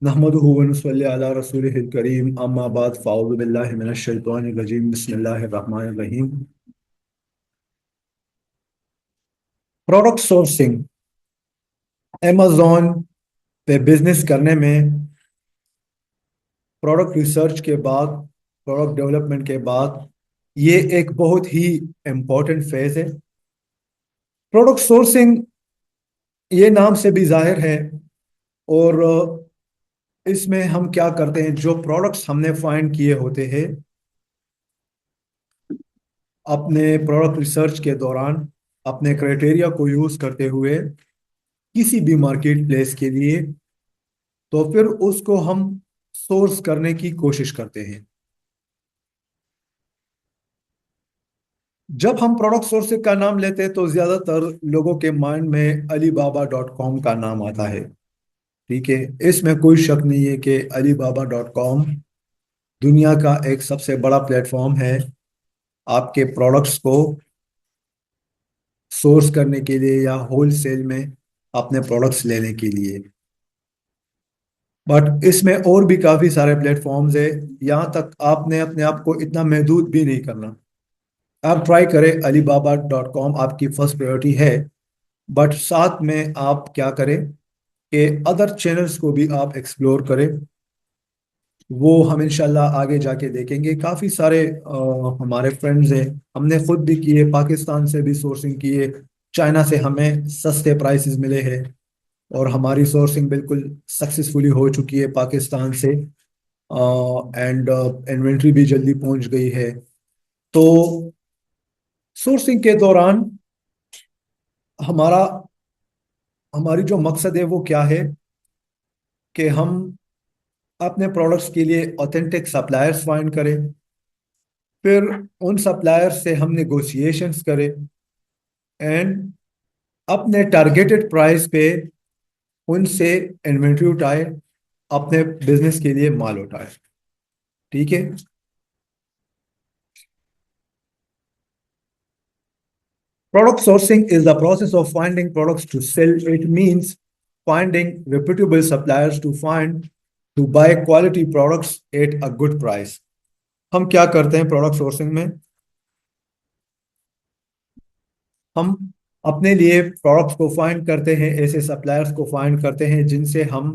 नहमदुहु व नसल्ली अला रसूलिहिल करीम अम्मा बाद फ़अऊज़ु बिल्लाहि मिनश शैतानिर रजीम बिस्मिल्लाहिर रहमानिर रहीम। प्रोडक्ट सोर्सिंग अमेज़न पे बिजनेस करने में प्रोडक्ट रिसर्च के बाद, प्रोडक्ट डेवलपमेंट के बाद, ये एक बहुत ही इम्पोर्टेंट फेज है। प्रोडक्ट सोर्सिंग ये नाम से भी जाहिर है। और इसमें हम क्या करते हैं, जो प्रोडक्ट्स हमने फाइंड किए होते हैं अपने प्रोडक्ट रिसर्च के दौरान, अपने क्राइटेरिया को यूज करते हुए किसी भी मार्केट प्लेस के लिए, तो फिर उसको हम सोर्स करने की कोशिश करते हैं। जब हम प्रोडक्ट सोर्सिंग का नाम लेते हैं तो ज्यादातर लोगों के माइंड में alibaba.com का नाम आता है। ठीक है, इसमें कोई शक नहीं है कि alibaba.com दुनिया का एक सबसे बड़ा प्लेटफॉर्म है आपके प्रोडक्ट्स को सोर्स करने के लिए या होलसेल में अपने प्रोडक्ट्स लेने के लिए। बट इसमें और भी काफ़ी सारे प्लेटफॉर्म्स है। यहाँ तक आपने अपने आप को इतना महदूद भी नहीं करना। आप ट्राई करें, alibaba.com आपकी फर्स्ट प्रायोरिटी है, बट साथ में आप क्या करें कि अदर चैनल्स को भी आप एक्सप्लोर करें। वो हम इंशाल्लाह आगे जाके देखेंगे। काफ़ी सारे हमारे फ्रेंड्स हैं, हमने खुद भी किए, पाकिस्तान से भी सोर्सिंग किए, चाइना से हमें सस्ते प्राइसेस मिले हैं और हमारी सोर्सिंग बिल्कुल सक्सेसफुली हो चुकी है पाकिस्तान से। एंड इन्वेंट्री भी जल्दी पहुंच गई है। तो सोर्सिंग के दौरान हमारा हमारी जो मकसद है वो क्या है कि हम अपने प्रोडक्ट्स के लिए ऑथेंटिक सप्लायर्स फाइंड करें, फिर उन सप्लायर्स से हम नेगोशिएशंस करें एंड अपने टारगेटेड प्राइस पे उनसे इन्वेंट्री उठाए, अपने बिजनेस के लिए माल उठाए। ठीक है। Product sourcing is the process of finding products to sell. It means finding reputable suppliers to buy quality products at a good price. हम क्या करते हैं प्रोडक्ट सोर्सिंग में? हम अपने लिए प्रोडक्ट्स को फाइंड करते हैं, ऐसे सप्लायर्स को फाइंड करते हैं जिनसे हम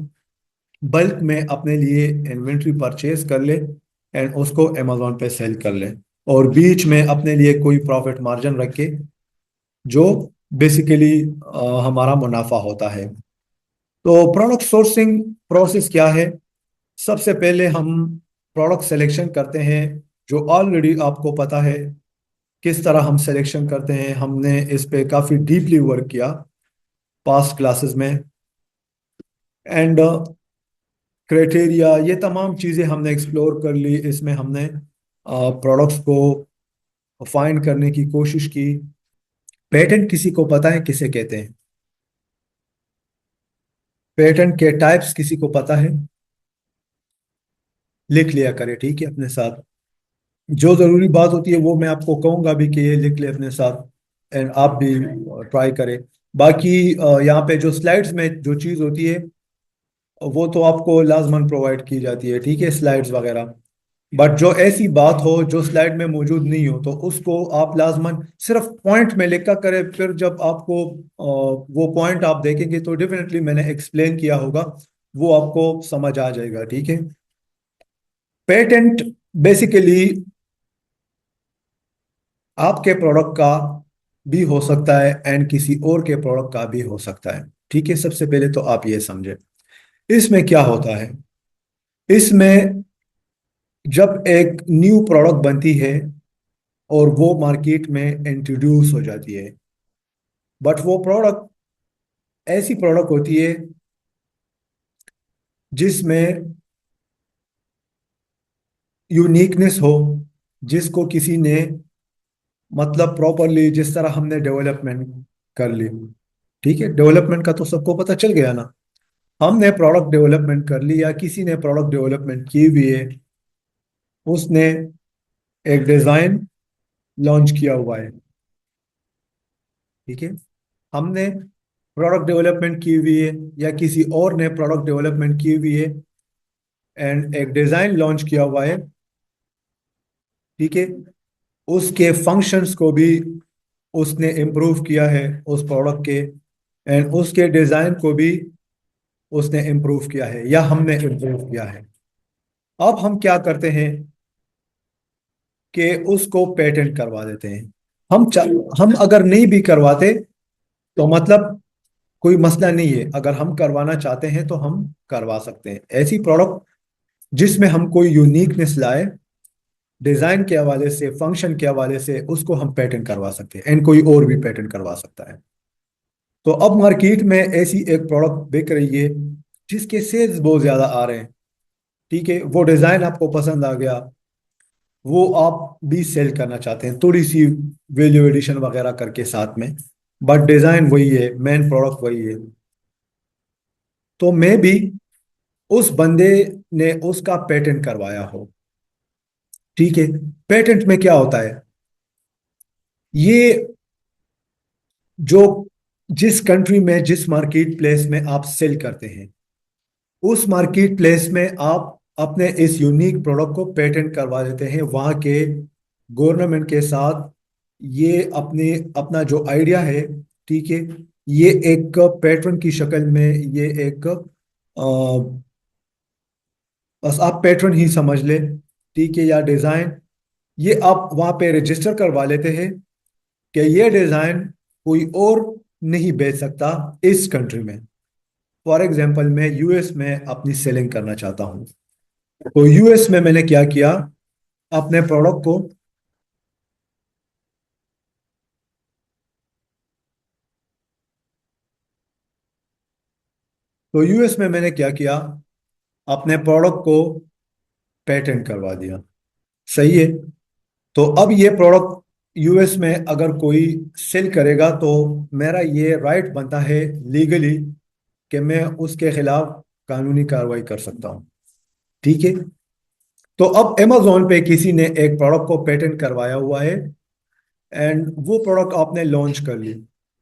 बल्क में अपने लिए इन्वेंट्री परचेज कर ले एंड उसको अमेजोन पे सेल कर ले, और बीच में अपने लिए कोई प्रॉफिट मार्जिन रख के, जो बेसिकली हमारा मुनाफा होता है। तो प्रोडक्ट सोर्सिंग प्रोसेस क्या है? सबसे पहले हम प्रोडक्ट सिलेक्शन करते हैं, जो ऑलरेडी आपको पता है किस तरह हम सिलेक्शन करते हैं। हमने इस पे काफ़ी डीपली वर्क किया पास्ट क्लासेस में। एंड क्राइटेरिया, ये तमाम चीज़ें हमने एक्सप्लोर कर ली। इसमें हमने प्रोडक्ट्स को फाइंड करने की कोशिश की। पेटेंट किसी को पता है किसे कहते हैं? पेटेंट के टाइप्स किसी को पता है? लिख लिया करे, ठीक है, अपने साथ। जो जरूरी बात होती है वो मैं आपको कहूंगा भी कि ये लिख ले अपने साथ एंड आप भी ट्राई करें। बाकी यहाँ पे जो स्लाइड्स में जो चीज़ होती है वो तो आपको लाजमन प्रोवाइड की जाती है, ठीक है, स्लाइड्स वगैरह। बट जो ऐसी बात हो जो स्लाइड में मौजूद नहीं हो तो उसको आप लाजमन सिर्फ पॉइंट में लिखा करें। फिर जब आपको वो पॉइंट आप देखेंगे तो डेफिनेटली मैंने एक्सप्लेन किया होगा, वो आपको समझ आ जाएगा। ठीक है। पेटेंट बेसिकली आपके प्रोडक्ट का भी हो सकता है एंड किसी और के प्रोडक्ट का भी हो सकता है। ठीक है, सबसे पहले तो आप ये समझे इसमें क्या होता है। इसमें जब एक न्यू प्रोडक्ट बनती है और वो मार्केट में इंट्रोड्यूस हो जाती है, बट वो प्रोडक्ट ऐसी प्रोडक्ट होती है जिसमें यूनिकनेस हो, जिसको किसी ने मतलब प्रॉपरली, जिस तरह हमने डेवलपमेंट कर ली। ठीक है, डेवलपमेंट का तो सबको पता चल गया ना। हमने प्रोडक्ट डेवलपमेंट कर ली या किसी ने प्रोडक्ट डेवलपमेंट की हुई है, उसने एक डिजाइन लॉन्च किया हुआ है। ठीक है, हमने प्रोडक्ट डेवलपमेंट की हुई है या किसी और ने प्रोडक्ट डेवलपमेंट की हुई है, एंड एक डिजाइन लॉन्च किया हुआ है, ठीक है। उसके फंक्शंस को भी उसने इम्प्रूव किया है उस प्रोडक्ट के, एंड उसके डिजाइन को भी उसने इम्प्रूव किया है या हमने इम्प्रूव किया है। अब हम क्या करते हैं कि उसको पेटेंट करवा देते हैं। हम अगर नहीं भी करवाते तो मतलब कोई मसला नहीं है, अगर हम करवाना चाहते हैं तो हम करवा सकते हैं। ऐसी प्रोडक्ट जिसमें हम कोई यूनिकनेस लाए डिजाइन के हवाले से, फंक्शन के हवाले से, उसको हम पेटेंट करवा सकते हैं, एंड कोई और भी पेटेंट करवा सकता है। तो अब मार्केट में ऐसी एक प्रोडक्ट बिक रही है जिसके सेल्स बहुत ज्यादा आ रहे हैं, ठीक है। वो डिजाइन आपको पसंद आ गया, वो आप भी सेल करना चाहते हैं थोड़ी सी वैल्यू एडिशन वगैरह करके साथ में, बट डिजाइन वही है, मेन प्रोडक्ट वही है। तो मैं भी उस बंदे ने उसका पेटेंट करवाया हो, ठीक है। पेटेंट में क्या होता है, ये जो जिस कंट्री में, जिस मार्केट प्लेस में आप सेल करते हैं, उस मार्केट प्लेस में आप अपने इस यूनिक प्रोडक्ट को पेटेंट करवा देते हैं वहाँ के गवर्नमेंट के साथ। ये अपने अपना जो आइडिया है, ठीक है, ये एक पैटर्न की शक्ल में, ये एक बस आप पैटर्न ही समझ ले, ठीक है, या डिज़ाइन, ये आप वहाँ पे रजिस्टर करवा लेते हैं कि ये डिज़ाइन कोई और नहीं बेच सकता इस कंट्री में। फॉर एग्जांपल मैं यूएस में अपनी सेलिंग करना चाहता हूँ, तो यूएस में मैंने क्या किया, अपने प्रोडक्ट को, तो यूएस में मैंने क्या किया, अपने प्रोडक्ट को पेटेंट करवा दिया, सही है। तो अब ये प्रोडक्ट यूएस में अगर कोई सेल करेगा तो मेरा ये राइट बनता है लीगली कि मैं उसके खिलाफ कानूनी कार्रवाई कर सकता हूँ, ठीक है। तो अब अमेजोन पे किसी ने एक प्रोडक्ट को पेटेंट करवाया हुआ है, एंड वो प्रोडक्ट आपने लॉन्च कर ली।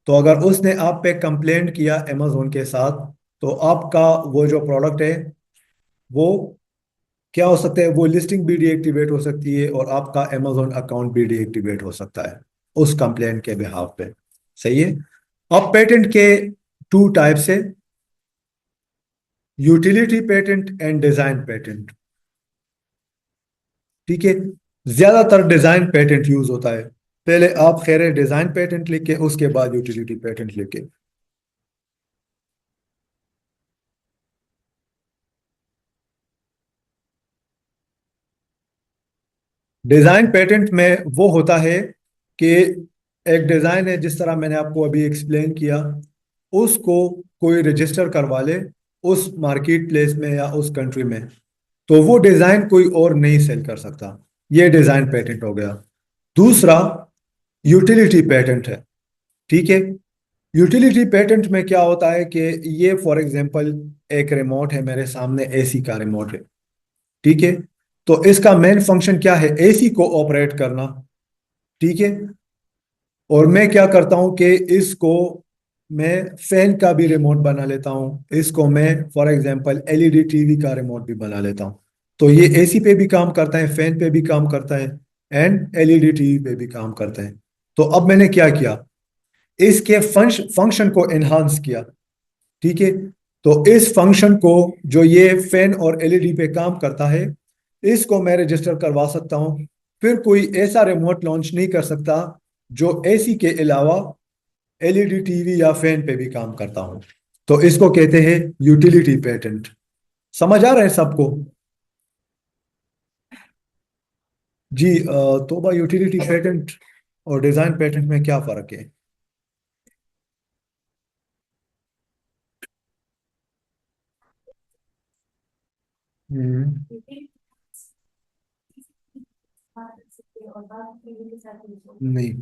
तो अगर उसने आप पे कंप्लेंट किया अमेजोन के साथ, तो आपका वो जो प्रोडक्ट है वो क्या हो सकता है, वो लिस्टिंग भी डीएक्टिवेट हो सकती है और आपका अमेजोन अकाउंट भी डीएक्टिवेट हो सकता है उस कंप्लेंट के बिहाफ पे, सही है। अब पेटेंट के टू टाइप्स है, utility patent and design patent, ठीक है। ज्यादातर डिजाइन पेटेंट यूज होता है, पहले आप खैर डिजाइन पेटेंट लिखे, उसके बाद यूटिलिटी पेटेंट लिखे। डिजाइन पेटेंट में वो होता है कि एक डिजाइन है, जिस तरह मैंने आपको अभी एक्सप्लेन किया, उसको कोई रजिस्टर करवा ले उस मार्केट प्लेस में या उस कंट्री में, तो वो डिजाइन कोई और नहीं सेल कर सकता। ये डिजाइन पेटेंट हो गया। दूसरा यूटिलिटी पेटेंट है, ठीक है। यूटिलिटी पेटेंट में क्या होता है कि ये फॉर एग्जांपल एक रिमोट है मेरे सामने, एसी का रिमोट है, ठीक है। तो इसका मेन फंक्शन क्या है, एसी को ऑपरेट करना, ठीक है। और मैं क्या करता हूं कि इसको मैं फैन का भी रिमोट बना लेता हूं, इसको मैं फॉर एग्जांपल एलईडी टीवी का रिमोट भी बना लेता हूं। तो ये एसी पे भी काम करता है, फैन पे भी काम करता है, एंड एलईडी टीवी पे भी काम करता है। तो अब मैंने क्या किया, इसके फंक्शन को एनहांस किया, ठीक है। तो इस फंक्शन को, जो ये फैन और एलईडी पे काम करता है, इसको मैं रजिस्टर करवा सकता हूं। फिर कोई ऐसा रिमोट लॉन्च नहीं कर सकता जो एसी के अलावा एलईडी टीवी या फैन पे भी काम करता हूं। तो इसको कहते हैं यूटिलिटी पेटेंट। समझ आ रहा है सबको? जी, तोबा, यूटिलिटी पेटेंट और डिजाइन पेटेंट में क्या फर्क है? हम्म। नहीं,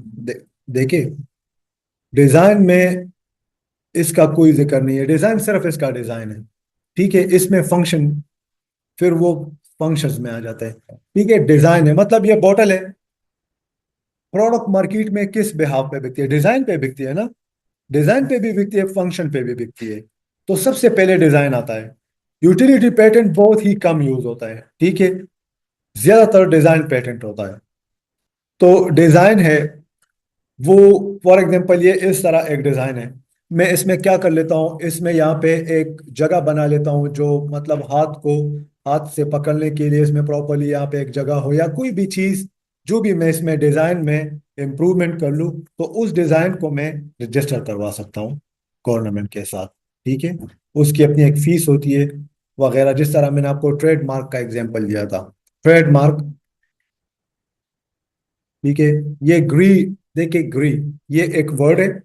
देखिए, डिजाइन में इसका कोई जिक्र नहीं है, डिजाइन सिर्फ इसका डिजाइन है, ठीक है। इसमें फंक्शन, फिर वो फंक्शंस में आ जाता है, ठीक है। डिजाइन है मतलब ये बॉटल है, प्रोडक्ट मार्केट में किस बिहाफ पे बिकती है, डिजाइन पे बिकती है ना। डिजाइन पे भी बिकती है, फंक्शन पे भी बिकती है। तो सबसे पहले डिजाइन आता है, यूटिलिटी पेटेंट बहुत ही कम यूज होता है, ठीक है। ज्यादातर डिजाइन पेटेंट होता है। तो डिजाइन है वो, फॉर एग्जांपल ये इस तरह एक डिजाइन है। मैं इसमें क्या कर लेता हूँ, इसमें यहाँ पे एक जगह बना लेता हूँ जो मतलब हाथ से पकड़ने के लिए इसमें प्रॉपरली यहाँ पे एक जगह हो, या कोई भी चीज जो भी मैं इसमें डिजाइन में इम्प्रूवमेंट कर लूँ, तो उस डिजाइन को मैं रजिस्टर करवा सकता हूँ गवर्नमेंट के साथ, ठीक है। उसकी अपनी एक फीस होती है वगैरह। जिस तरह मैंने आपको ट्रेडमार्क का एग्जांपल दिया था, ट्रेडमार्क, ठीक है। ये ग्री, देखिए ग्री, ये एक वर्ड है,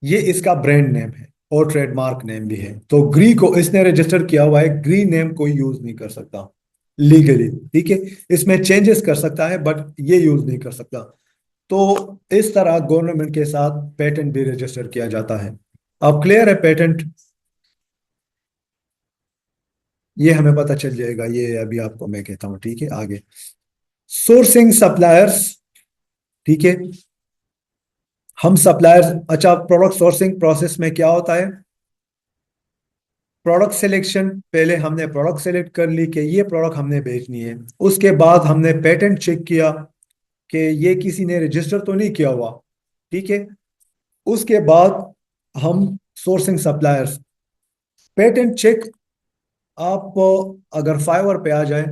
ये इसका ब्रांड नेम है और ट्रेडमार्क नेम भी है। तो ग्री को इसने रजिस्टर किया हुआ है, ग्री नेम कोई यूज नहीं कर सकता लीगली, ठीक है। इसमें चेंजेस कर सकता है बट ये यूज नहीं कर सकता। तो इस तरह गवर्नमेंट के साथ पेटेंट भी रजिस्टर किया जाता है। अब क्लियर है पेटेंट, ये हमें पता चल जाएगा, ये अभी आपको मैं कहता हूँ, ठीक है। आगे सोर्सिंग सप्लायर्स, ठीक है। हम सप्लायर्स, अच्छा, प्रोडक्ट सोर्सिंग प्रोसेस में क्या होता है, प्रोडक्ट सिलेक्शन, पहले हमने प्रोडक्ट सेलेक्ट कर ली कि ये प्रोडक्ट हमने बेचनी है। उसके बाद हमने पेटेंट चेक किया कि ये किसी ने रजिस्टर तो नहीं किया हुआ, ठीक है। उसके बाद हम सोर्सिंग सप्लायर्स, पेटेंट चेक, आप अगर फाइवर पे आ जाए,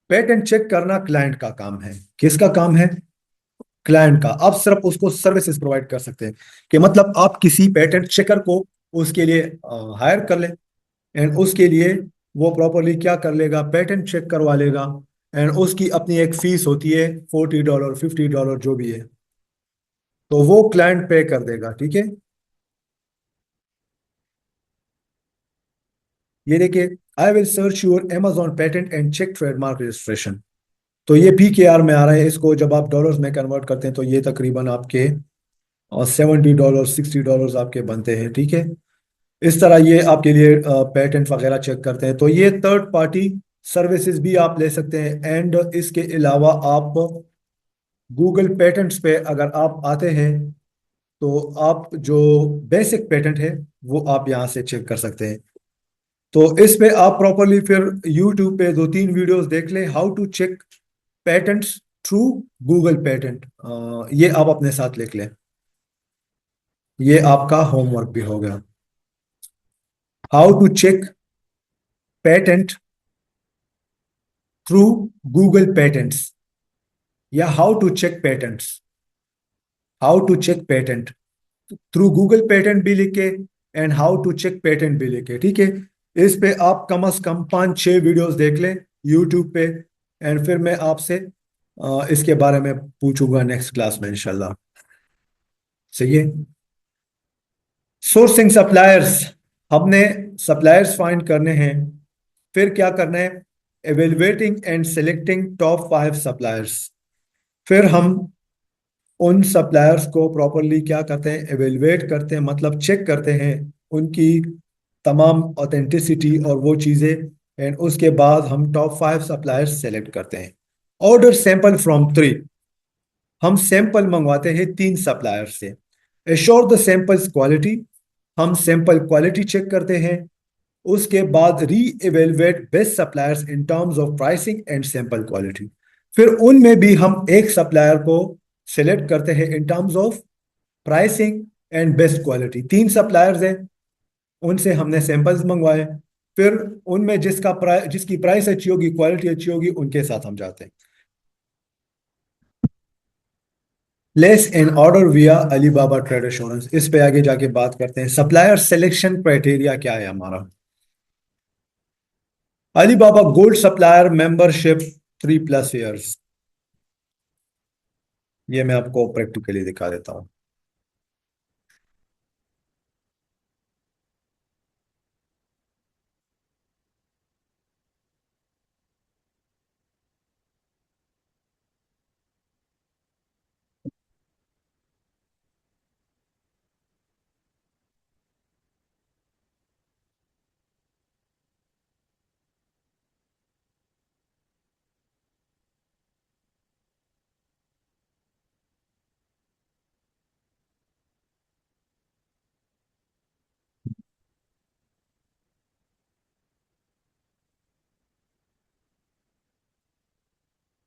पेटेंट चेक करना क्लाइंट का काम है। किसका काम है, क्लाइंट का। आप सिर्फ उसको सर्विसेज प्रोवाइड कर सकते हैं, कि मतलब आप किसी पेटेंट चेकर को उसके लिए हायर कर लें, एंड उसके लिए वो प्रॉपरली क्या कर लेगा, पेटेंट चेक करवा लेगा। एंड उसकी अपनी एक फीस होती है, $40 $50 जो भी है, तो वो क्लाइंट पे कर देगा, ठीक है। ये देखिए, I will search your Amazon patent and check trademark registration. तो ये PKR में आ रहा है। इसको जब आप डॉलर्स में कन्वर्ट करते हैं तो ये तकरीबन आपके $70 $60 आपके बनते हैं, ठीक है। इस तरह ये आपके लिए पेटेंट वगैरह चेक करते हैं। तो ये थर्ड पार्टी सर्विसेज भी आप ले सकते हैं। एंड इसके अलावा आप गूगल पेटेंट्स पे अगर आप आते हैं, तो आप जो बेसिक पेटेंट है वो आप यहाँ से चेक कर सकते हैं। तो इस पे आप प्रॉपरली फिर यूट्यूब पे 2 3 वीडियोस देख लें, how to check patents through Google patent, ये आप अपने साथ लिख लें। ये आपका होमवर्क भी हो गया, how to check patent through Google patents, या how to check patents, how to check patent through Google patent भी लिखे, and how to check patent भी लिखे, ठीक है। इस पे आप कम से कम 5 6 वीडियोस देख लें यूट्यूब पे। एंड फिर मैं आपसे इसके बारे में पूछूंगा नेक्स्ट क्लास में इंशाल्लाह। सही है। सोर्सिंग सप्लायर्स, हमने सप्लायर्स फाइंड करने हैं। फिर क्या करना है, evaluating and selecting top 5 suppliers. फिर हम उन सप्लायर्स को प्रॉपरली क्या करते हैं, एवेलुएट करते हैं, मतलब चेक करते हैं उनकी तमाम ऑथेंटिसिटी और वो चीज़ें। एंड उसके बाद हम टॉप 5 सप्लायर्स सेलेक्ट करते हैं। ऑर्डर सैंपल फ्रॉम 3, हम सैंपल मंगवाते हैं 3 सप्लायर से। एश्योर द सैंपल्स क्वालिटी, हम सैंपल क्वालिटी चेक करते हैं। उसके बाद री evaluate best suppliers in terms of pricing and sample quality. फिर उनमें भी हम एक सप्लायर को सिलेक्ट करते हैं in terms of pricing and best quality. 3 suppliers हैं, उनसे हमने सैंपल्स मंगवाए। फिर उनमें जिसकी प्राइस अच्छी होगी, क्वालिटी अच्छी होगी, उनके साथ हम जाते हैं। प्लेस एन ऑर्डर विया अलीबाबा ट्रेड एश्योरेंस, इस पे आगे जाके बात करते हैं। सप्लायर सिलेक्शन क्राइटेरिया क्या है हमारा, Alibaba gold supplier membership 3+ years. ये मैं आपको प्रैक्टिकली दिखा देता हूँ।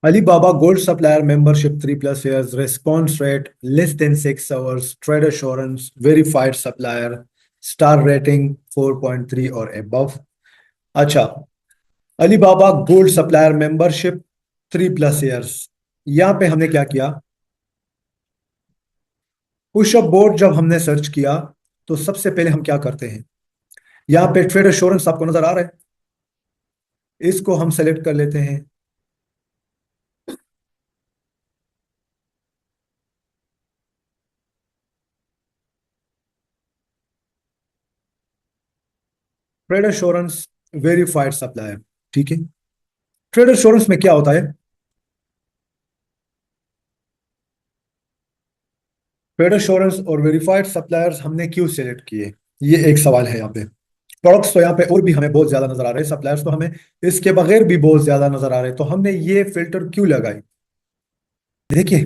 Alibaba Gold Supplier Membership 3 plus years, response rate less than 6 hours, trade assurance, verified supplier, star rating 4.3 और above. अच्छा, Alibaba gold supplier membership 3 plus years, यहाँ पे हमने क्या किया, पुशअप बोर्ड जब हमने सर्च किया तो सबसे पहले हम क्या करते हैं, यहाँ पे ट्रेड एश्योरेंस आपको नजर आ रहा है, इसको हम सेलेक्ट कर लेते हैं। ट्रेड एश्योरेंस वेरीफाइड सप्लायर, ठीक है। ट्रेड एश्योरेंस में क्या होता है, ट्रेड एश्योरेंस और वेरीफाइड सप्लायर्स हमने क्यों सेलेक्ट किए, ये एक सवाल है। यहाँ पे प्रोडक्ट्स तो यहाँ पे और भी हमें बहुत ज्यादा नजर आ रहे हैं, सप्लायर्स तो हमें इसके बगैर भी बहुत ज्यादा नजर आ रहे हैं, तो हमने ये फिल्टर क्यों लगाई। देखिए,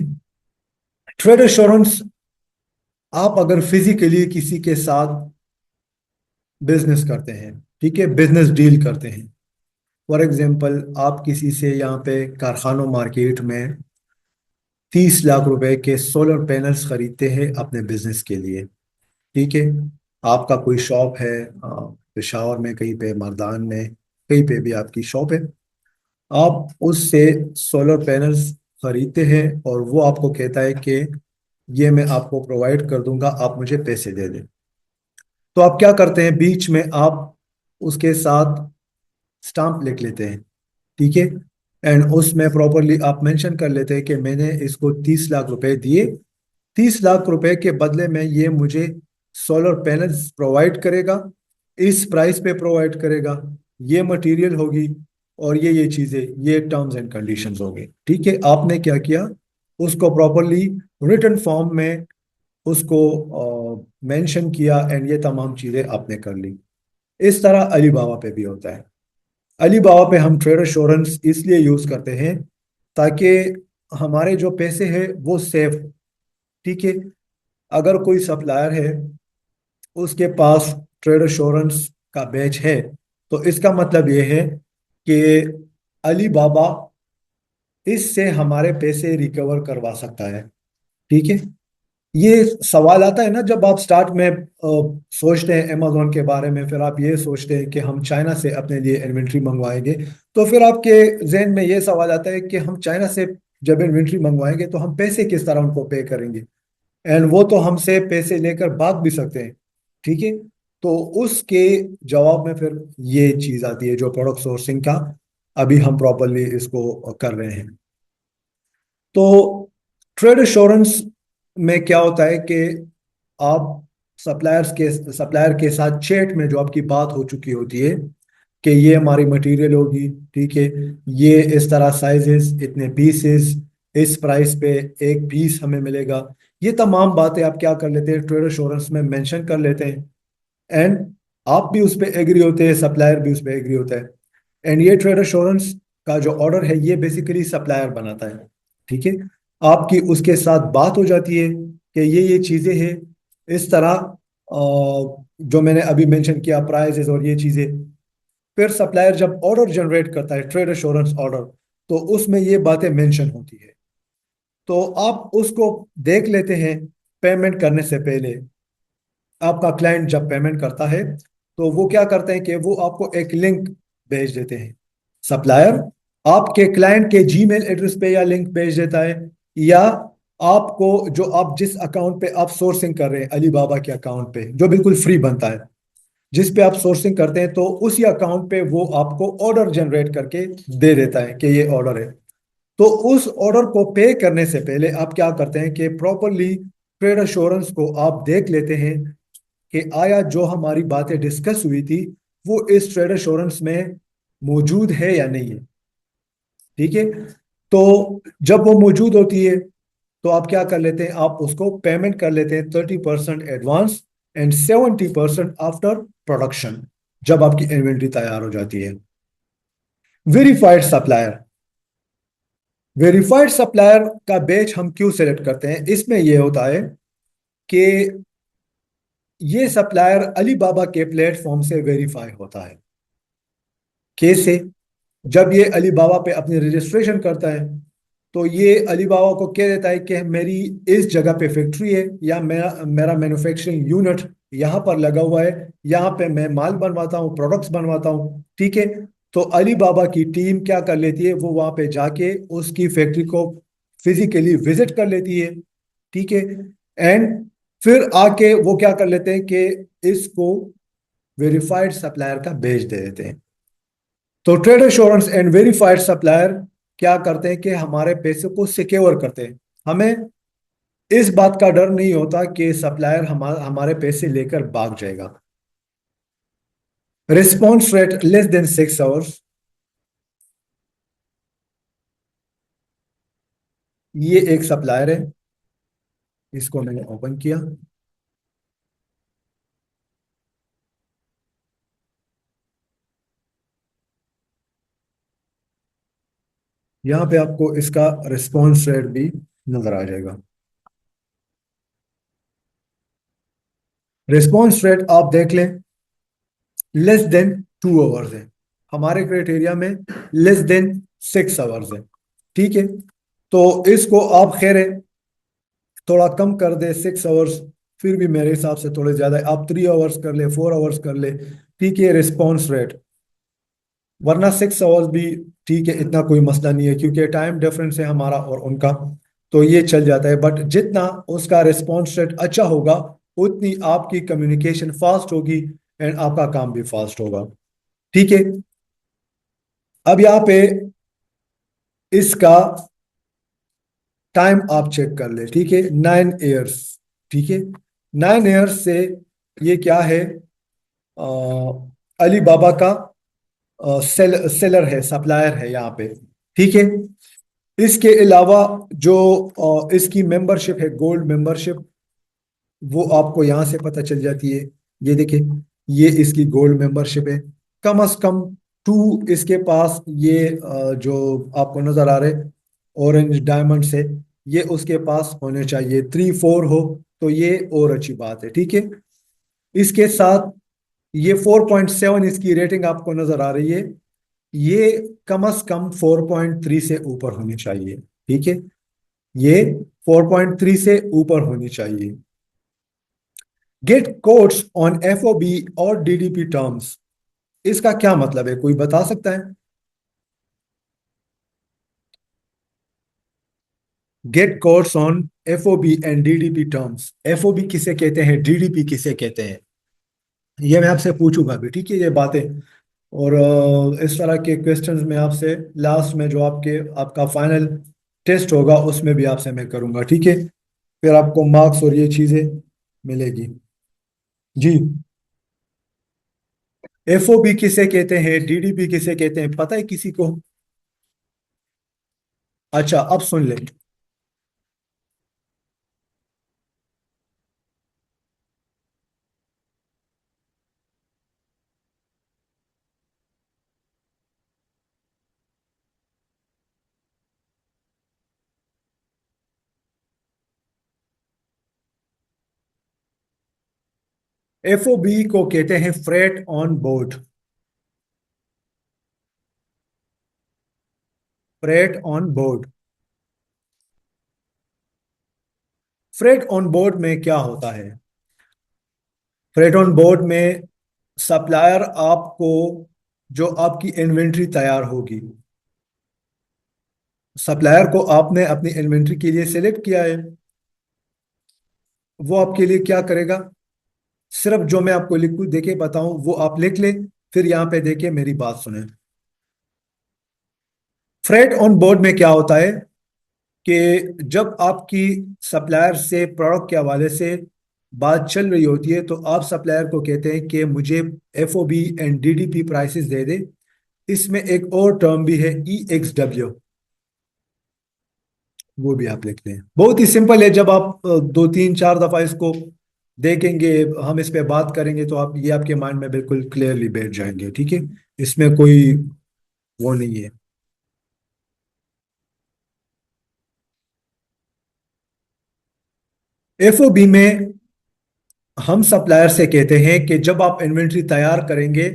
ट्रेड एश्योरेंस, आप अगर फिजिकली किसी के साथ बिजनेस करते हैं, ठीक है, बिजनेस डील करते हैं, फॉर एग्जांपल आप किसी से यहाँ पे कारखानों मार्केट में 30 लाख रुपए के सोलर पैनल्स खरीदते हैं अपने बिजनेस के लिए, ठीक है। आपका कोई शॉप है पेशावर में, कहीं पे मर्दान में, कहीं पे भी आपकी शॉप है, आप उससे सोलर पैनल्स खरीदते हैं और वो आपको कहता है कि ये मैं आपको प्रोवाइड कर दूंगा, आप मुझे पैसे दे दें। तो आप क्या करते हैं, बीच में आप उसके साथ स्टाम्प लिख लेते हैं, ठीक है, एंड उसमें प्रॉपरली आप मेंशन कर लेते हैं कि मैंने इसको 30 लाख रुपए दिए, 30 लाख रुपए के बदले में ये मुझे सोलर पैनल्स प्रोवाइड करेगा, इस प्राइस पे प्रोवाइड करेगा, ये मटेरियल होगी और ये चीजें, ये टर्म्स एंड कंडीशंस होंगे, ठीक है। आपने क्या किया, उसको प्रॉपरली रिटन फॉर्म में उसको मेंशन किया एंड ये तमाम चीजें आपने कर ली। इस तरह अलीबाबा पे भी होता है। अलीबाबा पे हम ट्रेड एश्योरेंस इसलिए यूज करते हैं ताकि हमारे जो पैसे हैं वो सेफ, ठीक है। अगर कोई सप्लायर है, उसके पास ट्रेड एश्योरेंस का बैच है, तो इसका मतलब ये है कि अलीबाबा इससे हमारे पैसे रिकवर करवा सकता है, ठीक है। ये सवाल आता है ना, जब आप स्टार्ट में सोचते हैं अमेजोन के बारे में, फिर आप ये सोचते हैं कि हम चाइना से अपने लिए इन्वेंट्री मंगवाएंगे, तो फिर आपके जहन में ये सवाल आता है कि हम चाइना से जब इन्वेंट्री मंगवाएंगे तो हम पैसे किस तरह उनको पे करेंगे, एंड वो तो हमसे पैसे लेकर भाग भी सकते हैं, ठीक है। तो उसके जवाब में फिर ये चीज आती है जो प्रोडक्ट सोर्सिंग का अभी हम प्रॉपरली इसको कर रहे हैं। तो ट्रेड एश्योरेंस में क्या होता है कि आप सप्लायर के साथ चैट में जो आपकी बात हो चुकी होती है कि ये हमारी मटेरियल होगी, ठीक है, ये इस तरह साइजेस, इतने पीसेस, इस प्राइस पे एक पीस हमें मिलेगा, ये तमाम बातें आप क्या कर लेते हैं, ट्रेड एश्योरेंस में मेंशन कर लेते हैं, एंड आप भी उस पर एग्री होते हैं, सप्लायर भी उस पर एग्री होता है, एंड ये ट्रेड एश्योरेंस का जो ऑर्डर है ये बेसिकली सप्लायर बनाता है, ठीक है। आपकी उसके साथ बात हो जाती है कि ये चीजें हैं, इस तरह जो मैंने अभी मेंशन किया प्राइजेस और ये चीजें, फिर सप्लायर जब ऑर्डर जनरेट करता है ट्रेड एश्योरेंस ऑर्डर, तो उसमें ये बातें मेंशन होती है, तो आप उसको देख लेते हैं। पेमेंट करने से पहले आपका क्लाइंट जब पेमेंट करता है तो वो क्या करते हैं कि वो आपको एक लिंक भेज देते हैं, सप्लायर आपके क्लाइंट के जीमेल एड्रेस पे या लिंक भेज देता है, या आपको जो आप जिस अकाउंट पे आप सोर्सिंग कर रहे हैं अलीबाबा के अकाउंट पे जो बिल्कुल फ्री बनता है, जिस पे आप सोर्सिंग करते हैं, तो उसी अकाउंट पे वो आपको ऑर्डर जनरेट करके दे देता है कि ये ऑर्डर है। तो उस ऑर्डर को पे करने से पहले आप क्या करते हैं कि प्रॉपरली ट्रेड एश्योरेंस को आप देख लेते हैं कि आया जो हमारी बातें डिस्कस हुई थी वो इस ट्रेड एश्योरेंस में मौजूद है या नहीं है, ठीक है। तो जब वो मौजूद होती है तो आप क्या कर लेते हैं, आप उसको पेमेंट कर लेते हैं 30% एडवांस एंड 70% आफ्टर प्रोडक्शन, जब आपकी इन्वेंट्री तैयार हो जाती है। वेरीफाइड सप्लायर, वेरीफाइड सप्लायर का बैच हम क्यों सेलेक्ट करते हैं, इसमें यह होता है कि ये सप्लायर अलीबाबा के प्लेटफॉर्म से वेरीफाई होता है। कैसे, जब ये अलीबाबा पे अपनी रजिस्ट्रेशन करता है तो ये अली बाबा को कह देता है कि मेरी इस जगह पे फैक्ट्री है, या मेरा मेरा मैन्युफैक्चरिंग यूनिट यहाँ पर लगा हुआ है, यहाँ पे मैं माल बनवाता हूँ, प्रोडक्ट्स बनवाता हूँ, ठीक है। तो अली बाबा की टीम क्या कर लेती है, वो वहाँ पे जाके उसकी फैक्ट्री को फिजिकली विजिट कर लेती है, ठीक है। एंड फिर आके वो क्या कर लेते हैं कि इसको वेरीफाइड सप्लायर का भेज दे देते हैं। तो trade assurance and verified supplier क्या करते हैं कि हमारे पैसे को सिक्योर करते हैं। हमें इस बात का डर नहीं होता कि सप्लायर हमारे पैसे लेकर भाग जाएगा। Response rate less than 6 hours. ये एक सप्लायर है, इसको मैंने ओपन किया। यहाँ पे आपको इसका रिस्पॉन्स रेट भी नजर आ जाएगा। रिस्पॉन्स रेट आप देख लें, लेस देन 2 आवर्स है। हमारे क्राइटेरिया में लेस देन 6 आवर्स है, ठीक है। तो इसको आप खैर है थोड़ा कम कर दे 6 आवर्स, फिर भी मेरे हिसाब से थोड़े ज्यादा है। आप 3 आवर्स कर ले, 4 आवर्स कर ले, ठीक है, रिस्पॉन्स रेट। वरना 6 आवर्स भी ठीक है, इतना कोई मसला नहीं है, क्योंकि टाइम डिफरेंस है हमारा और उनका, तो ये चल जाता है। बट जितना उसका रिस्पॉन्स रेट अच्छा होगा, उतनी आपकी कम्युनिकेशन फास्ट होगी एंड आपका काम भी फास्ट होगा, ठीक है। अब यहाँ पे इसका टाइम आप चेक कर ले, ठीक है, 9 ईयर्स, ठीक है। 9 ईयर्स से ये क्या है, अली बाबा का सेलर है, सप्लायर है यहाँ पे, ठीक है। इसके अलावा जो इसकी मेंबरशिप है, गोल्ड मेंबरशिप, वो आपको यहाँ से पता चल जाती है। ये देखिए, ये इसकी गोल्ड मेंबरशिप है। कम से कम 2 इसके पास ये जो आपको नजर आ रहे ऑरेंज डायमंड से, ये उसके पास होने चाहिए। 3 4 हो तो ये और अच्छी बात है, ठीक है। इसके साथ ये 4.7 इसकी रेटिंग आपको नजर आ रही है, ये कम से कम 4.3 से ऊपर होनी चाहिए, ठीक है। ये 4.3 से ऊपर होनी चाहिए। गेट कोट्स ऑन एफओबी और डीडीपी टर्म्स, इसका क्या मतलब है, कोई बता सकता है? Get quotes on FOB and DDP terms, FOB किसे कहते हैं, डीडीपी किसे कहते हैं, ये मैं आपसे पूछूंगा भी, ठीक है, ये बातें। और इस तरह के क्वेश्चंस में आपसे लास्ट में जो आपका फाइनल टेस्ट होगा उसमें भी आपसे मैं करूंगा, ठीक है। फिर आपको मार्क्स और ये चीजें मिलेगी। जी। एफओबी किसे कहते हैं, डीडीपी किसे कहते हैं, पता है किसी को? अच्छा, अब सुन ले। एफओबी को कहते हैं freight on board. Freight on board. Freight on board में क्या होता है? फ्रेट ऑन बोर्ड में सप्लायर आपको, जो आपकी इन्वेंट्री तैयार होगी, सप्लायर को आपने अपनी इन्वेंट्री के लिए सिलेक्ट किया है, वो आपके लिए क्या करेगा, सिर्फ जो मैं आपको लिखूं देके बताऊं वो आप लिख ले, फिर यहाँ पे देखे मेरी बात सुने। फ्रेट ऑन बोर्ड में क्या होता है कि जब आपकी सप्लायर से प्रोडक्ट के हवाले से बात चल रही होती है, तो आप सप्लायर को कहते हैं कि मुझे एफओबी एंड डीडीपी प्राइसेस दे दे। इसमें एक और टर्म भी है, EXW, वो भी आप लिख लें। बहुत ही सिंपल है, जब आप 2 3 4 दफा इसको देखेंगे, हम इस पे बात करेंगे, तो आप ये आपके माइंड में बिल्कुल क्लियरली बैठ जाएंगे, ठीक है। इसमें कोई वो नहीं है। एफओबी में हम सप्लायर से कहते हैं कि जब आप इन्वेंट्री तैयार करेंगे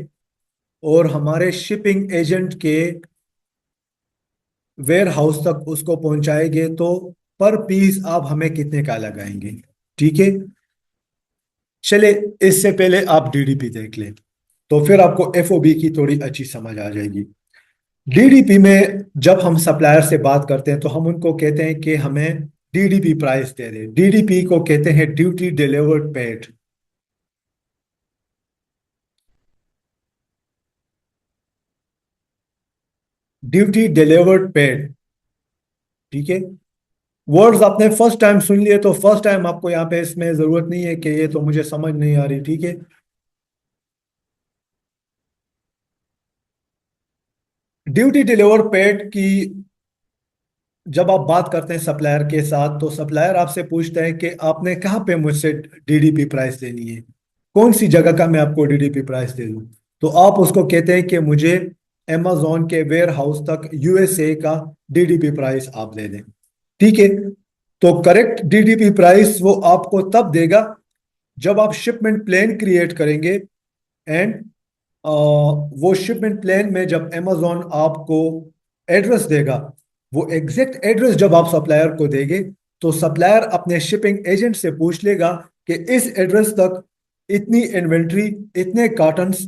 और हमारे शिपिंग एजेंट के वेयर हाउस तक उसको पहुंचाएंगे तो पर पीस आप हमें कितने का लगाएंगे। ठीक है। चले, इससे पहले आप डीडीपी देख लें, तो फिर आपको एफओबी की थोड़ी अच्छी समझ आ जाएगी। डीडीपी में जब हम सप्लायर से बात करते हैं तो हम उनको कहते हैं कि हमें डीडीपी प्राइस दे दे। डीडीपी को कहते हैं duty delivered paid. Duty delivered paid. ठीक है। वर्ड्स आपने फर्स्ट टाइम सुन लिए तो फर्स्ट टाइम आपको यहाँ पे इसमें जरूरत नहीं है कि ये तो मुझे समझ नहीं आ रही। ठीक है। ड्यूटी डिलीवर पेड की जब आप बात करते हैं सप्लायर के साथ तो सप्लायर आपसे पूछता है कि आपने कहाँ पे मुझसे डीडीपी प्राइस लेनी है, कौन सी जगह का मैं आपको डीडीपी प्राइस दे दूं। तो आप उसको कहते हैं कि मुझे अमेजोन के वेयर हाउस तक यूएसए का डीडीपी प्राइस आप दे दें। ठीक है। तो करेक्ट डीडीपी प्राइस वो आपको तब देगा जब आप शिपमेंट प्लान क्रिएट करेंगे। एंड वो शिपमेंट प्लान में जब अमेजोन आपको एड्रेस देगा, वो एग्जैक्ट एड्रेस जब आप सप्लायर को देंगे तो सप्लायर अपने शिपिंग एजेंट से पूछ लेगा कि इस एड्रेस तक इतनी इन्वेंट्री, इतने कार्टन्स,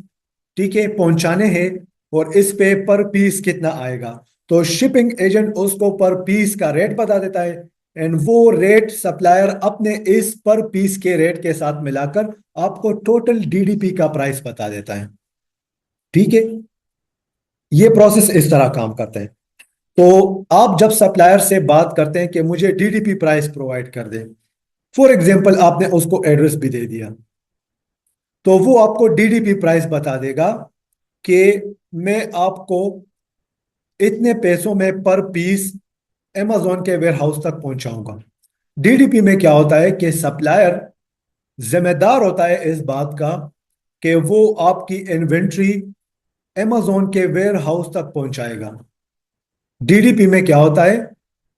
ठीक है, पहुंचाने हैं और इस पे पर पीस कितना आएगा। तो शिपिंग एजेंट उसको पर पीस का रेट बता देता है एंड वो रेट सप्लायर अपने इस पर पीस के रेट के साथ मिलाकर आपको टोटल डीडीपी का प्राइस बता देता है। ठीक है। ये प्रोसेस इस तरह काम करता है। तो आप जब सप्लायर से बात करते हैं कि मुझे डीडीपी प्राइस प्रोवाइड कर दे, फॉर एग्जांपल आपने उसको एड्रेस भी दे दिया, तो वो आपको डीडीपी प्राइस बता देगा कि मैं आपको इतने पैसों में पर पीस अमेजोन के वेयर हाउस तक पहुंचाऊंगा। डीडीपी में क्या होता है कि सप्लायर जिम्मेदार होता है इस बात का कि वो आपकी इन्वेंट्री अमेजोन के वेयर हाउस तक पहुंचाएगा। डीडीपी में क्या होता है,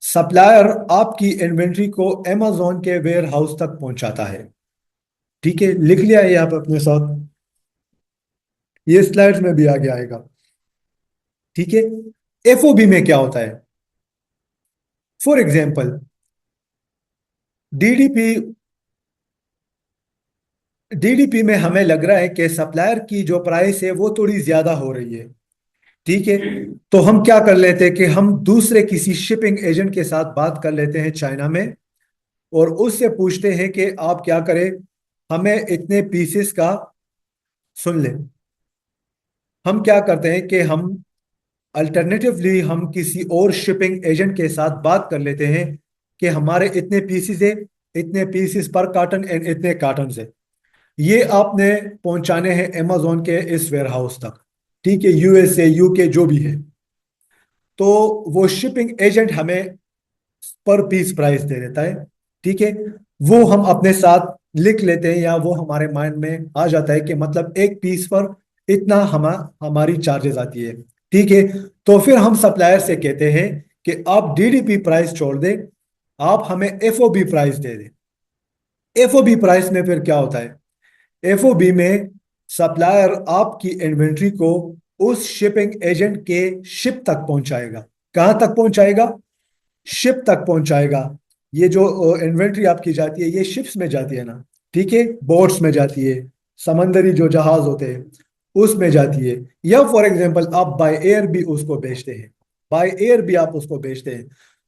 सप्लायर आपकी इन्वेंट्री को अमेजोन के वेयर हाउस तक पहुंचाता है। ठीक है, लिख लिया है आप अपने साथ, ये स्लाइड्स में भी आगे आएगा। ठीक है। एफओबी में क्या होता है, फॉर एग्जांपल डीडीपी डीडीपी में हमें लग रहा है कि सप्लायर की जो प्राइस है वो थोड़ी ज्यादा हो रही है। ठीक है। तो हम क्या कर लेते हैं कि हम दूसरे किसी शिपिंग एजेंट के साथ बात कर लेते हैं चाइना में और उससे पूछते हैं कि आप क्या करें, हमें इतने पीसेस का, सुन ले, हम क्या करते हैं कि हम अल्टरनेटिवली हम किसी और शिपिंग एजेंट के साथ बात कर लेते हैं कि हमारे इतने पीसेस है, इतने पीसेस पर कार्टन एंड इतने कार्टन है, ये आपने पहुंचाने हैं अमेजोन के इस वेयर हाउस तक। ठीक है, यूएसए यूके जो भी है। तो वो शिपिंग एजेंट हमें पर पीस प्राइस दे देता है। ठीक है। वो हम अपने साथ लिख लेते हैं या वो हमारे माइंड में आ जाता है कि मतलब एक पीस पर इतना हमारी चार्जेस आती है। ठीक है। तो फिर हम सप्लायर से कहते हैं कि आप डीडीपी प्राइस छोड़ दें, आप हमें एफओबी प्राइस दे दें। एफओबी प्राइस में फिर क्या होता है, एफओबी में सप्लायर आपकी इन्वेंट्री को उस शिपिंग एजेंट के शिप तक पहुंचाएगा। कहां तक पहुंचाएगा, शिप तक पहुंचाएगा। ये जो इन्वेंट्री आपकी जाती है ये शिप्स में जाती है ना, ठीक है, बोट्स में जाती है, समंदरी जो जहाज होते हैं उसमें जाती है, या फॉर एग्जांपल आप बाय एयर भी उसको बेचते हैं, बाय एयर भी आप उसको बेचते हैं।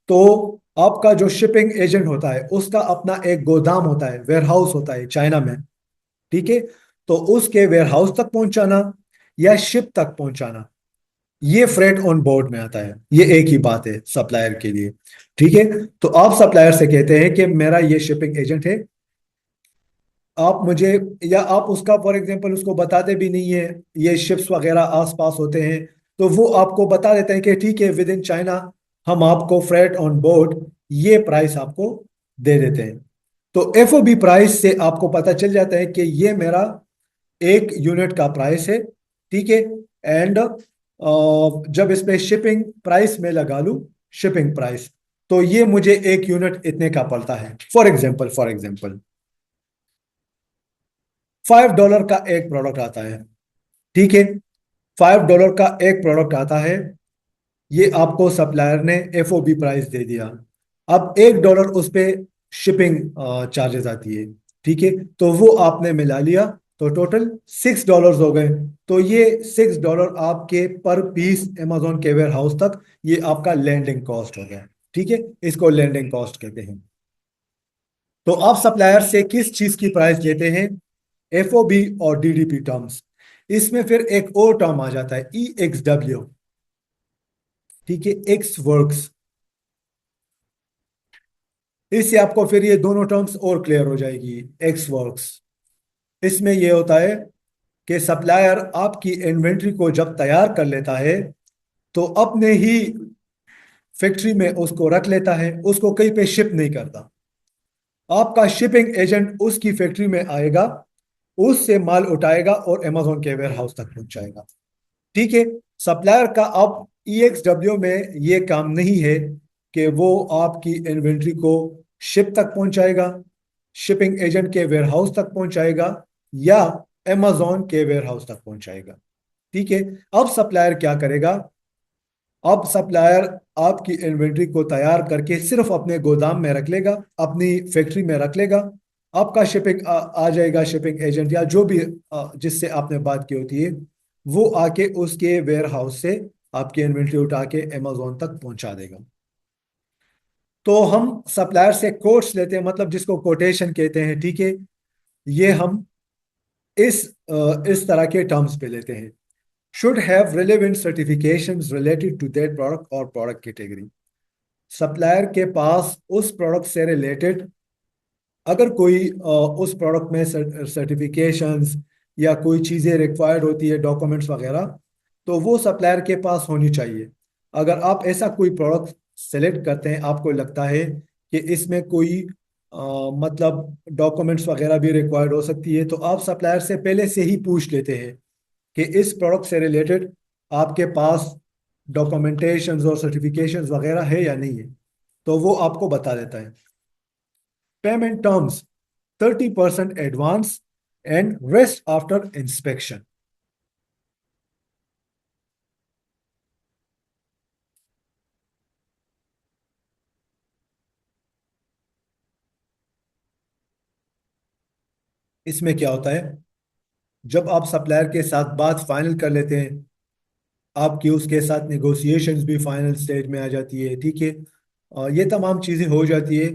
तो आपका जो शिपिंग एजेंट होता है उसका अपना एक गोदाम होता है, वेयर हाउस होता है चाइना में। ठीक है। तो उसके वेयर हाउस तक पहुंचाना या शिप तक पहुंचाना, ये फ्रेट ऑन बोर्ड में आता है। ये एक ही बात है सप्लायर के लिए। ठीक है। तो आप सप्लायर से कहते हैं कि मेरा ये शिपिंग एजेंट है, आप मुझे, या आप उसका फॉर एग्जांपल उसको बताते भी नहीं है ये शिप्स वगैरह आसपास होते हैं, तो वो आपको बता देते हैं कि ठीक है विद इन चाइना हम आपको फ्रेट ऑन बोर्ड ये प्राइस आपको दे देते हैं। तो एफओबी प्राइस से आपको पता चल जाता है कि ये मेरा एक यूनिट का प्राइस है। ठीक है। एंड जब इस पे शिपिंग प्राइस में लगा लूं, शिपिंग प्राइस, तो ये मुझे एक यूनिट इतने का पड़ता है। फॉर एग्जांपल $5 का एक प्रोडक्ट आता है। ठीक है, $5 का एक प्रोडक्ट आता है ये आपको सप्लायर ने FOB प्राइस दे दिया। अब $1 उस पे शिपिंग चार्जेस आती है, ठीक है, तो वो आपने मिला लिया, तो टोटल $6 हो गए। तो ये $6 आपके पर पीस अमेजोन के वेयर हाउस तक, ये आपका लैंडिंग कॉस्ट हो गया, ठीक है, इसको लैंडिंग कॉस्ट कहते हैं। तो आप सप्लायर से किस चीज की प्राइस लेते हैं? FOB और DDP टर्म्स। इसमें फिर एक और टर्म आ जाता है EXW, ठीक है, एक्स वर्क्स। इससे आपको फिर ये दोनों टर्म्स और क्लियर हो जाएगी। एक्स वर्क्स, इसमें ये होता है कि सप्लायर आपकी इन्वेंट्री को जब तैयार कर लेता है तो अपने ही फैक्ट्री में उसको रख लेता है, उसको कहीं पे शिप नहीं करता। आपका शिपिंग एजेंट उसकी फैक्ट्री में आएगा, उससे माल उठाएगा और अमेजोन के वेयर हाउस तक पहुंचाएगा, ठीक है। सप्लायर का अब EXW में ये काम नहीं है कि वो आपकी इन्वेंट्री को शिप तक पहुंचाएगा, शिपिंग एजेंट के वेयर हाउस तक पहुंचाएगा, या अमेजोन के वेयर हाउस तक पहुंचाएगा, ठीक है। अब सप्लायर क्या करेगा? अब सप्लायर आपकी इन्वेंट्री को तैयार करके सिर्फ अपने गोदाम में रख लेगा, अपनी फैक्ट्री में रख लेगा। आपका शिपिंग आ जाएगा, शिपिंग एजेंट या जो भी जिससे आपने बात की होती है, वो आके उसके वेयर हाउस से आपकी इन्वेंट्री उठा के अमेजोन तक पहुंचा देगा। तो हम सप्लायर से कोट्स लेते हैं, मतलब जिसको कोटेशन कहते हैं, ठीक है। ये हम इस तरह के टर्म्स पे लेते हैं। Should have relevant certifications related to that product और प्रोडक्ट कैटेगरी। सप्लायर के पास उस प्रोडक्ट से रिलेटेड अगर कोई उस प्रोडक्ट में सर्टिफिकेशंस या कोई चीज़ें रिक्वायर्ड होती है, डॉक्यूमेंट्स वगैरह, तो वो सप्लायर के पास होनी चाहिए। अगर आप ऐसा कोई प्रोडक्ट सेलेक्ट करते हैं, आपको लगता है कि इसमें कोई मतलब डॉक्यूमेंट्स वगैरह भी रिक्वायर्ड हो सकती है, तो आप सप्लायर से पहले से ही पूछ लेते हैं कि इस प्रोडक्ट से रिलेटेड आपके पास डॉक्यूमेंटेशंस और सर्टिफिकेशंस वगैरह है या नहीं है, तो वो आपको बता देता है। Payment terms: 30% advance and rest after inspection. इसमें क्या होता है? जब आप सप्लायर के साथ बात फाइनल कर लेते हैं, आपकी उसके साथ नेगोशिएशंस भी फाइनल स्टेज में आ जाती है, ठीक है, ये तमाम चीज़ें हो जाती है,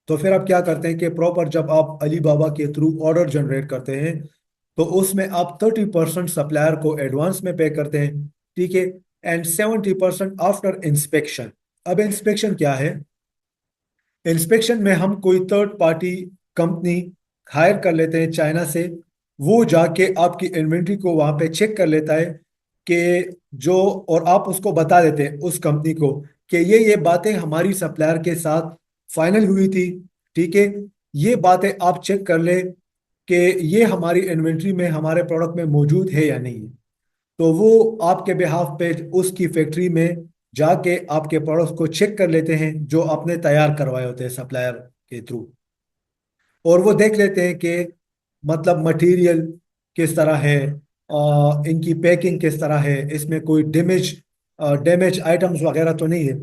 तो फिर आप क्या करते हैं कि प्रॉपर जब आप अली बाबा के थ्रू ऑर्डर जनरेट करते हैं, तो उसमें आप 30% सप्लायर को एडवांस में पे करते हैं, ठीक है, एंड 70% आफ्टर इंस्पेक्शन। अब इंस्पेक्शन क्या है? इंस्पेक्शन में हम कोई थर्ड पार्टी कंपनी हायर कर लेते हैं चाइना से। वो जाके आपकी इन्वेंट्री को वहां पे चेक कर लेता है कि जो, और आप उसको बता देते हैं उस कंपनी को कि ये बातें हमारी सप्लायर के साथ फाइनल हुई थी, ठीक है, ये बातें आप चेक कर ले कि ये हमारी इन्वेंट्री में, हमारे प्रोडक्ट में मौजूद है या नहीं है। तो वो आपके बिहाफ पे उसकी फैक्ट्री में जाके आपके प्रोडक्ट्स को चेक कर लेते हैं जो आपने तैयार करवाए होते हैं सप्लायर के थ्रू, और वो देख लेते हैं कि मतलब मटेरियल किस तरह है, इनकी पैकिंग किस तरह है, इसमें कोई डैमेज आइटम्स वगैरह तो नहीं है।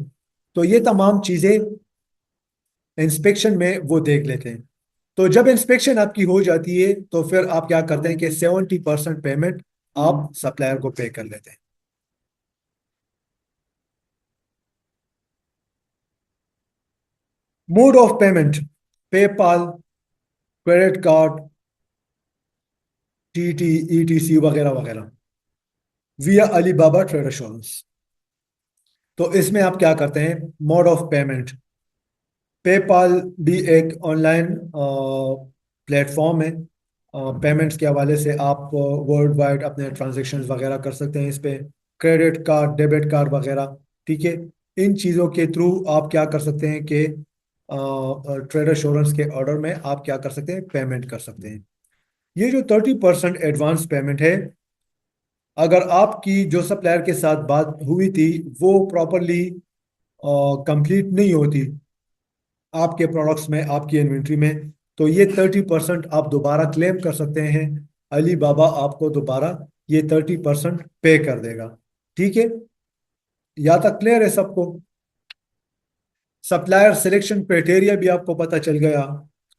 तो ये तमाम चीज़ें इंस्पेक्शन में वो देख लेते हैं। तो जब इंस्पेक्शन आपकी हो जाती है, तो फिर आप क्या करते हैं कि 70% पेमेंट आप सप्लायर को पे कर लेते हैं। Mode of payment: PayPal, credit card, TT, ETC वगैरह वगैरह, विया अलीबाबा ट्रेड एश्योरेंस। तो इसमें आप क्या करते हैं? मोड ऑफ पेमेंट: पेपाल भी एक ऑनलाइन प्लेटफॉर्म है। पेमेंट्स के हवाले से आप वर्ल्ड वाइड अपने ट्रांजेक्शन्स वगैरह कर सकते हैं इस पे। क्रेडिट कार्ड, डेबिट कार्ड वगैरह, ठीक है, इन चीज़ों के थ्रू आप क्या कर सकते हैं कि ट्रेड एश्योरेंस के ऑर्डर में आप क्या कर सकते हैं? पेमेंट कर सकते हैं। ये जो 30% एडवांस पेमेंट है, अगर आपकी जो सप्लायर के साथ बात हुई थी वो प्रॉपरली कंप्लीट नहीं होती आपके प्रोडक्ट्स में, आपकी इन्वेंट्री में, तो ये 30% आप दोबारा क्लेम कर सकते हैं। अली बाबा आपको दोबारा ये 30% पे कर देगा, ठीक है। यहाँ तक क्लियर है सबको? सप्लायर सिलेक्शन क्राइटेरिया भी आपको पता चल गया,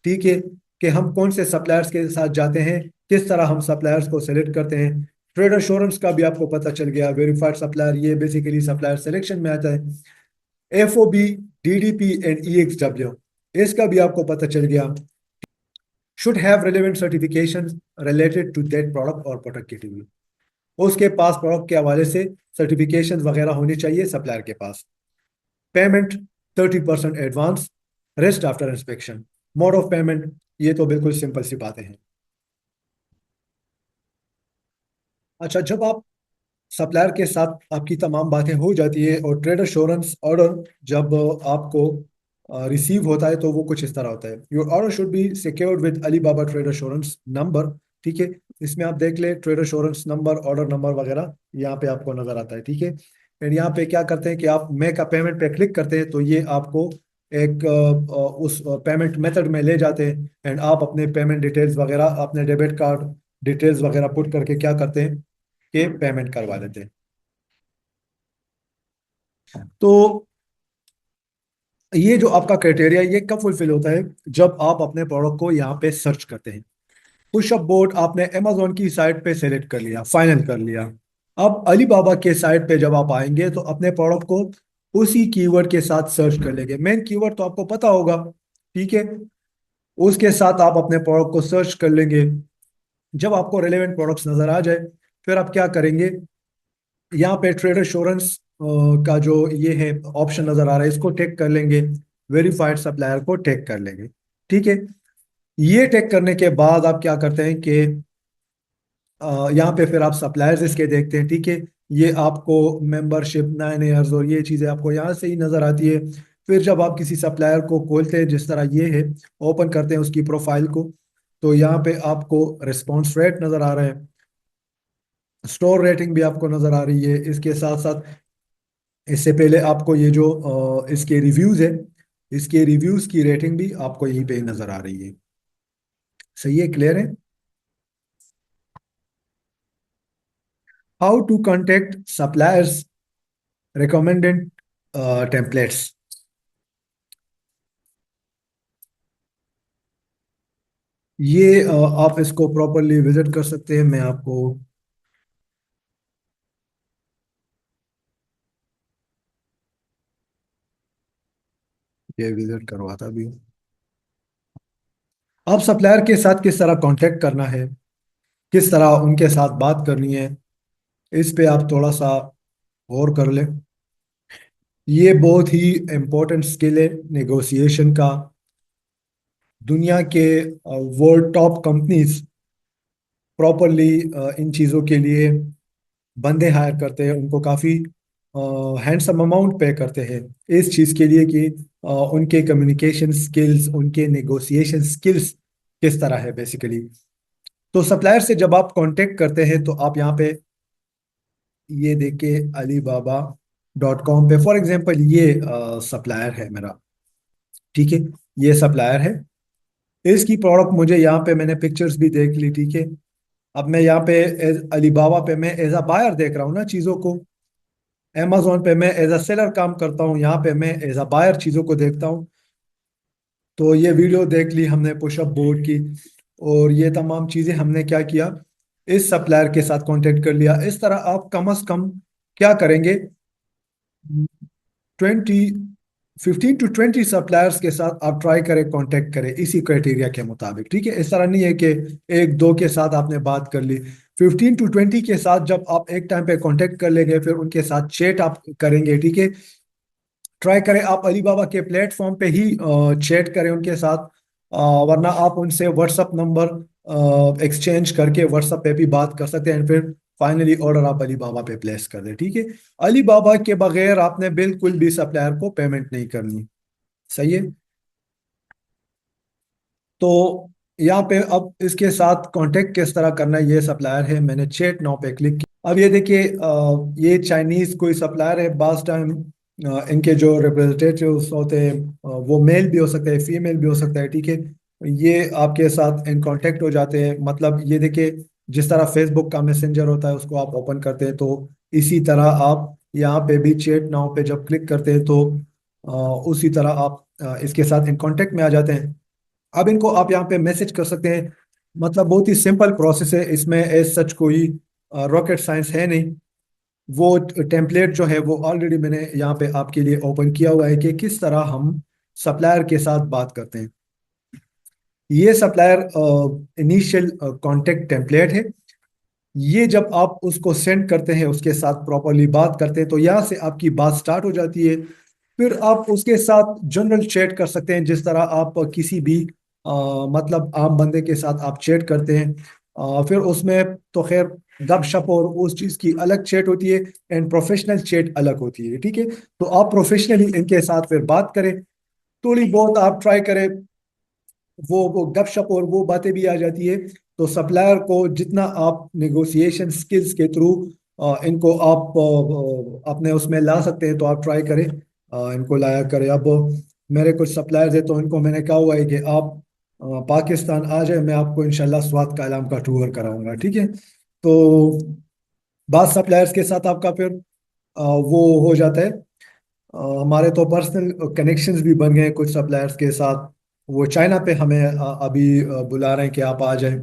ठीक है, कि हम कौन से सप्लायर्स के साथ जाते हैं, किस तरह हम सप्लायर्स को सेलेक्ट करते हैं। ट्रेड अश्योरेंस का भी आपको पता चल गया, वेरीफाइड सप्लायर, ये बेसिकली सप्लायर सिलेक्शन में आता है। FOB, DDP एंड EXW, इसका भी आपको पता चल गया। Should have relevant certification related to that product और प्रोडक्ट कैटेगरी, उसके पास प्रोडक्ट के हवाले से सर्टिफिकेशन वगैरह होनी चाहिए सप्लायर के पास। Payment 30% advance, rest after inspection. Mode of payment, ये तो बिल्कुल सिंपल सी बातें हैं। अच्छा, जब आप सप्लायर के साथ आपकी तमाम बातें हो जाती है और ट्रेड अश्योरेंस ऑर्डर जब आपको रिसीव होता है तो वो कुछ इस तरह होता है। Your order should be secured with Ali Baba trade assurance number, ठीक है। इसमें आप देख ले trade assurance number, order number वगैरह यहाँ पे आपको नजर आता है, ठीक है। एंड यहाँ पे क्या करते हैं कि आप मेक अ पेमेंट पे क्लिक करते हैं तो ये आपको एक उस पेमेंट मेथड में ले जाते हैं। एंड आप अपने पेमेंट डिटेल्स वगैरह, अपने डेबिट कार्ड डिटेल्स वगैरह पुट करके क्या करते हैं कि पेमेंट करवा लेते हैं। तो ये जो आपका क्राइटेरिया, ये कब फुलफिल होता है? जब आप अपने प्रोडक्ट को यहाँ पे सर्च करते हैं। पुशअप बोर्ड आपने अमेजोन की साइट पे सेलेक्ट कर लिया, फाइनल कर लिया। अब अलीबाबा के साइट पे जब आप आएंगे तो अपने प्रोडक्ट को उसी कीवर्ड के साथ सर्च कर लेंगे। मेन कीवर्ड तो आपको पता होगा, ठीक है। उसके साथ आप अपने प्रोडक्ट को सर्च कर लेंगे। जब आपको रेलेवेंट प्रोडक्ट्स नजर आ जाए, फिर आप क्या करेंगे, यहाँ पे ट्रेड एश्योरेंस का जो ये है ऑप्शन नजर आ रहा है, इसको टेक कर लेंगे। वेरीफाइड सप्लायर को टेक कर लेंगे, ठीक है। ये टेक करने के बाद आप क्या करते हैं कि यहाँ पे फिर आप सप्लायर्स इसके देखते हैं, ठीक है। ये आपको मेंबरशिप 9 ईयर्स और ये चीज़ें आपको यहाँ से ही नज़र आती है। फिर जब आप किसी सप्लायर को खोलते हैं, जिस तरह ये है, ओपन करते हैं उसकी प्रोफाइल को, तो यहाँ पे आपको रिस्पॉन्स रेट नज़र आ रहा है, स्टोर रेटिंग भी आपको नज़र आ रही है। इसके साथ साथ इससे पहले आपको ये जो इसके रिव्यूज़ है, इसके रिव्यूज़ की रेटिंग भी आपको यहीं पे नज़र आ रही है। सही है, क्लियर है? How to contact suppliers, recommended templates. ये आप इसको प्रॉपरली विजिट कर सकते हैं। मैं आपको ये विजिट करवाता भी हूँ। आप सप्लायर के साथ किस तरह कांटेक्ट करना है, किस तरह उनके साथ बात करनी है, इस पे आप थोड़ा सा गौर कर लें। ये बहुत ही इम्पोर्टेंट स्किल है नेगोशिएशन का। दुनिया के world top companies properly in चीज़ों के लिए बंदे हायर करते हैं, उनको काफ़ी हैंडसम अमाउंट पे करते हैं इस चीज़ के लिए कि उनके कम्युनिकेशन स्किल्स, उनके नेगोशिएशन स्किल्स किस तरह है बेसिकली। तो सप्लायर से जब आप कांटेक्ट करते हैं तो आप यहाँ पे ये देखिए alibaba.com पे फॉर एग्जांपल ये सप्लायर है मेरा, ठीक है। ये सप्लायर है, इसकी प्रोडक्ट मुझे यहाँ पे मैंने पिक्चर्स भी देख ली, ठीक है। अब मैं यहाँ पे अलीबाबा पे मैं एज अ बायर देख रहा हूँ ना चीज़ों को। अमेजोन पे मैं एज अ सेलर काम करता हूँ, यहाँ पे मैं एज अ बायर चीज़ों को देखता हूँ। तो ये वीडियो देख ली हमने पुशअप बोर्ड की, और ये तमाम चीज़ें हमने क्या किया, इस सप्लायर के साथ कांटेक्ट कर लिया। इस तरह आप कम अज कम क्या करेंगे, 20 15 to 20 सप्लायर्स के साथ आप ट्राई करें, कांटेक्ट करें इसी क्राइटेरिया के मुताबिक, ठीक है। इस तरह नहीं है कि एक दो के साथ आपने बात कर ली। 15 to 20 के साथ जब आप एक टाइम पे कांटेक्ट कर लेंगे, फिर उनके साथ चैट आप करेंगे, ठीक है। ट्राई करें आप अलीबाबा के प्लेटफॉर्म पे ही चैट करें उनके साथ। वरना आप उनसे व्हाट्सअप नंबर एक्सचेंज करके व्हाट्सअप पे भी बात कर सकते हैं। फिर फाइनली ऑर्डर आप अलीबाबा पे प्लेस कर दें, ठीक है। अलीबाबा के बगैर आपने बिल्कुल भी सप्लायर को पेमेंट नहीं करनी। सही है। तो यहाँ पे अब इसके साथ कांटेक्ट किस तरह करना है, ये सप्लायर है, मैंने चैट नाउ पे क्लिक किया। अब ये देखिए ये चाइनीज कोई सप्लायर है। बास टाइम इनके जो रिप्रेजेंटेटिव्स होते हैं वो मेल भी हो सकते हैं, फीमेल भी हो सकता है, ठीक है। ये आपके साथ इन कांटेक्ट हो जाते हैं। मतलब ये देखिए, जिस तरह फेसबुक का मैसेंजर होता है उसको आप ओपन करते हैं, तो इसी तरह आप यहाँ पे भी चैट नाउ पे जब क्लिक करते हैं तो अ, उसी तरह आप इसके साथ इन कांटेक्ट में आ जाते हैं। अब इनको आप यहाँ पे मैसेज कर सकते हैं। मतलब बहुत ही सिंपल प्रोसेस है, इसमें एज सच कोई रॉकेट साइंस है नहीं। वो टेम्पलेट जो है वो ऑलरेडी मैंने यहाँ पे आपके लिए ओपन किया हुआ है कि किस तरह हम सप्लायर के साथ बात करते हैं। ये सप्लायर इनिशियल कांटेक्ट टेम्पलेट है। ये जब आप उसको सेंड करते हैं, उसके साथ प्रॉपरली बात करते हैं, तो यहाँ से आपकी बात स्टार्ट हो जाती है। फिर आप उसके साथ जनरल चैट कर सकते हैं, जिस तरह आप किसी भी मतलब आम बंदे के साथ आप चैट करते हैं। फिर उसमें तो खैर गपशप और उस चीज़ की अलग चैट होती है, एंड प्रोफेशनल चैट अलग होती है। ठीक है, तो आप प्रोफेशनली इनके साथ फिर बात करें, थोड़ी बहुत आप ट्राई करें, वो गपशप और वो बातें भी आ जाती है। तो सप्लायर को जितना आप नेगोशिएशन स्किल्स के थ्रू इनको आप अपने उसमें ला सकते हैं, तो आप ट्राई करें, इनको लाया करें। अब मेरे कुछ सप्लायर्स है, तो इनको मैंने कहा हुआ है कि आप पाकिस्तान आ जाए, मैं आपको इंशाल्लाह स्वाद कालाम का टूर कराऊंगा। ठीक है, तो बाद सप्लायर्स के साथ आपका फिर वो हो जाता है। हमारे तो पर्सनल कनेक्शंस भी बन गए हैं कुछ सप्लायर्स के साथ। वो चाइना पे हमें अभी बुला रहे हैं कि आप आ जाएं।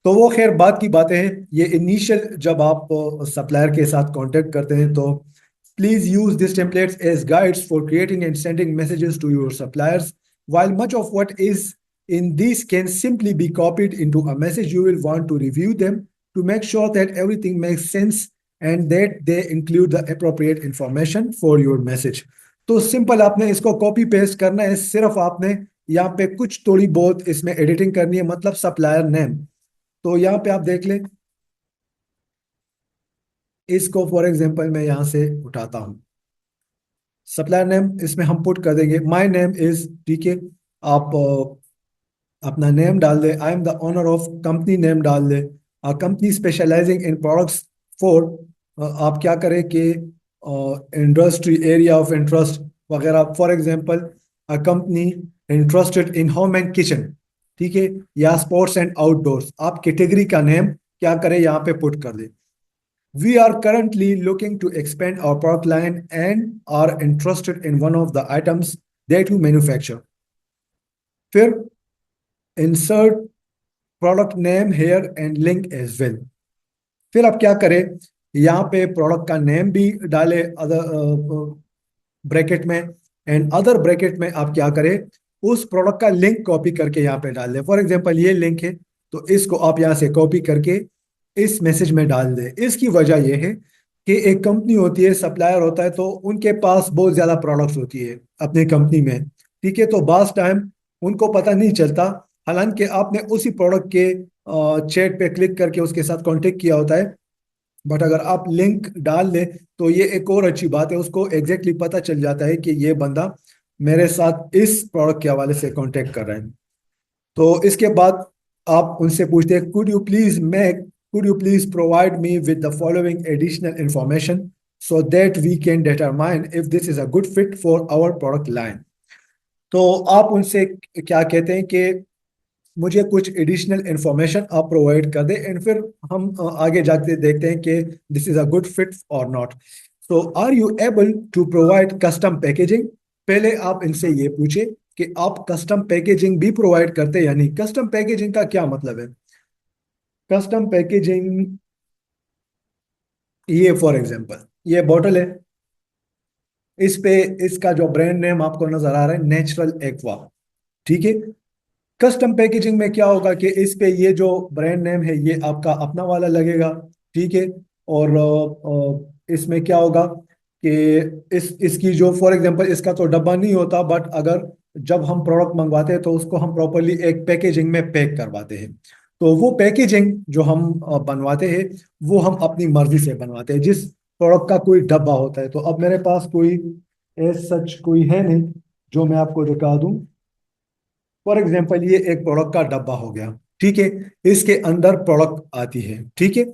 तो वो खैर बात की बातें हैं। ये इनिशियल जब आप सप्लायर के साथ कांटेक्ट करते हैं, तो please use this templates as guides for creating and sending messages to your suppliers. while much of what is in these can simply be copied into a message, you will want to review them to make sure that everything makes sense and that they include the appropriate information for your message. तो simple आपने इसको copy paste करना है, सिर्फ आपने यहाँ पे कुछ थोड़ी बहुत इसमें एडिटिंग करनी है, मतलब सप्लायर नेम। तो यहाँ पे आप देख लें, इसको फॉर एग्जांपल मैं यहाँ से उठाता हूँ। सप्लायर नेम इसमें हम पुट कर देंगे माय नेम इज। ठीक है, आप अपना नेम डाल दे, I am the owner of company name डाल दे, company specialising in products for, आप क्या करें कि इंडस्ट्री एरिया ऑफ इंटरेस्ट वगैरह, for example a company interested in home and kitchen. ठीक है, या स्पोर्ट्स एंड आउटडोर्स, आप कैटेगरी का नेम क्या करें यहाँ पे पुट कर दे। We are currently looking to expand our product line and are interested in one of the items that we manufacture. फिर insert product name here and link as well. फिर आप क्या करें, यहाँ पे प्रोडक्ट का नेम भी डाले अदर ब्रैकेट में, एंड अदर ब्रैकेट में आप क्या करें, उस प्रोडक्ट का लिंक कॉपी करके यहाँ पे डाल दें। फॉर एग्जांपल ये लिंक है, तो इसको आप यहाँ से कॉपी करके इस मैसेज में डाल दें। इसकी वजह यह है कि एक कंपनी होती है, सप्लायर होता है, तो उनके पास बहुत ज्यादा प्रोडक्ट्स होती है अपनी कंपनी में। ठीक है, तो बास टाइम उनको पता नहीं चलता, हालांकि आपने उसी प्रोडक्ट के चैट पे क्लिक करके उसके साथ कांटेक्ट किया होता है। बट अगर आप लिंक डाल दें, तो ये एक और अच्छी बात है, उसको एग्जैक्टली पता चल जाता है कि ये बंदा मेरे साथ इस प्रोडक्ट के हवाले से कांटेक्ट कर रहा है। तो इसके बाद आप उनसे पूछते हैं, could you please provide me with the following additional information so that we can determine if this is a good fit for our product line. तो आप उनसे क्या कहते हैं कि मुझे कुछ एडिशनल इंफॉर्मेशन आप प्रोवाइड कर दें, एंड फिर हम आगे जाके देखते हैं कि this is a good fit और not. So are you able to provide custom packaging. पहले आप इनसे ये पूछे कि आप कस्टम पैकेजिंग भी प्रोवाइड करते हैं या नहीं। कस्टम पैकेजिंग का क्या मतलब है? कस्टम पैकेजिंग, ये फॉर एग्जांपल ये बॉटल है, इस पे इसका जो ब्रांड नेम आपको नजर आ रहा है, नेचुरल एक्वा। ठीक है, कस्टम पैकेजिंग में क्या होगा कि इस पे ये जो ब्रांड नेम है ये आपका अपना वाला लगेगा। ठीक है, और इसमें क्या होगा कि इसकी जो फॉर एग्जांपल इसका तो डब्बा नहीं होता, बट अगर जब हम प्रोडक्ट मंगवाते हैं तो उसको हम प्रॉपरली एक पैकेजिंग में पैक करवाते हैं। तो वो पैकेजिंग जो हम बनवाते हैं, वो हम अपनी मर्जी से बनवाते हैं। जिस प्रोडक्ट का कोई डब्बा होता है, तो अब मेरे पास कोई एज सच कोई है नहीं जो मैं आपको दिखा दूं। फॉर एग्जाम्पल ये एक प्रोडक्ट का डब्बा हो गया। ठीक है, इसके अंदर प्रोडक्ट आती है। ठीक है,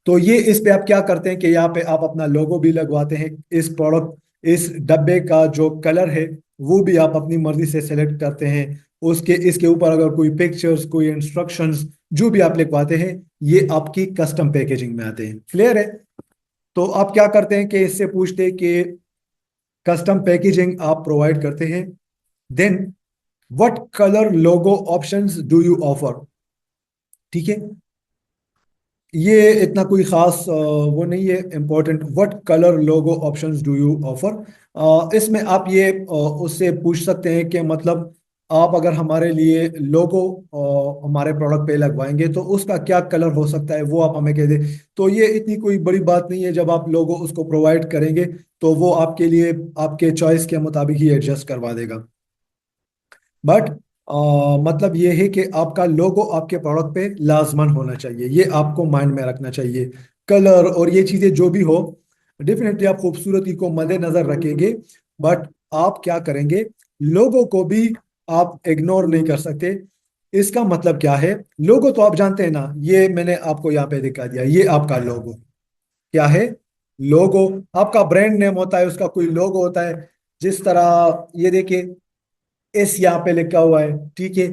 तो ये इस पे आप क्या करते हैं कि यहाँ पे आप अपना लोगो भी लगवाते हैं। इस प्रोडक्ट इस डब्बे का जो कलर है वो भी आप अपनी मर्जी से सेलेक्ट करते हैं। उसके इसके ऊपर अगर कोई पिक्चर्स, कोई इंस्ट्रक्शंस जो भी आप लिखवाते हैं, ये आपकी कस्टम पैकेजिंग में आते हैं। क्लियर है? तो आप क्या करते हैं कि इससे पूछते हैं कि कस्टम पैकेजिंग आप प्रोवाइड करते हैं, then what colour logo options do you offer. ठीक है, ये इतना कोई खास वो नहीं है important. What colour logo options do you offer, इसमें आप ये उससे पूछ सकते हैं कि मतलब आप अगर हमारे लिए लोगो हमारे प्रोडक्ट पे लगवाएंगे तो उसका क्या कलर हो सकता है, वो आप हमें कह दें। तो ये इतनी कोई बड़ी बात नहीं है, जब आप लोगो उसको प्रोवाइड करेंगे तो वो आपके लिए आपके चॉइस के मुताबिक ही एडजस्ट करवा देगा। बट मतलब ये है कि आपका लोगो आपके प्रोडक्ट पे लाजमन होना चाहिए, ये आपको माइंड में रखना चाहिए। कलर और ये चीज़ें जो भी हो, डेफिनेटली आप खूबसूरती को मद्देनजर रखेंगे, बट आप क्या करेंगे, लोगो को भी आप इग्नोर नहीं कर सकते। इसका मतलब क्या है, लोगो तो आप जानते हैं ना, ये मैंने आपको यहाँ पे दिखा दिया, ये आपका लोगो क्या है। लोगो आपका ब्रांड नेम होता है, उसका कोई लोगो होता है। जिस तरह ये देखिए, एस यहाँ पे लिखा हुआ है, ठीक है।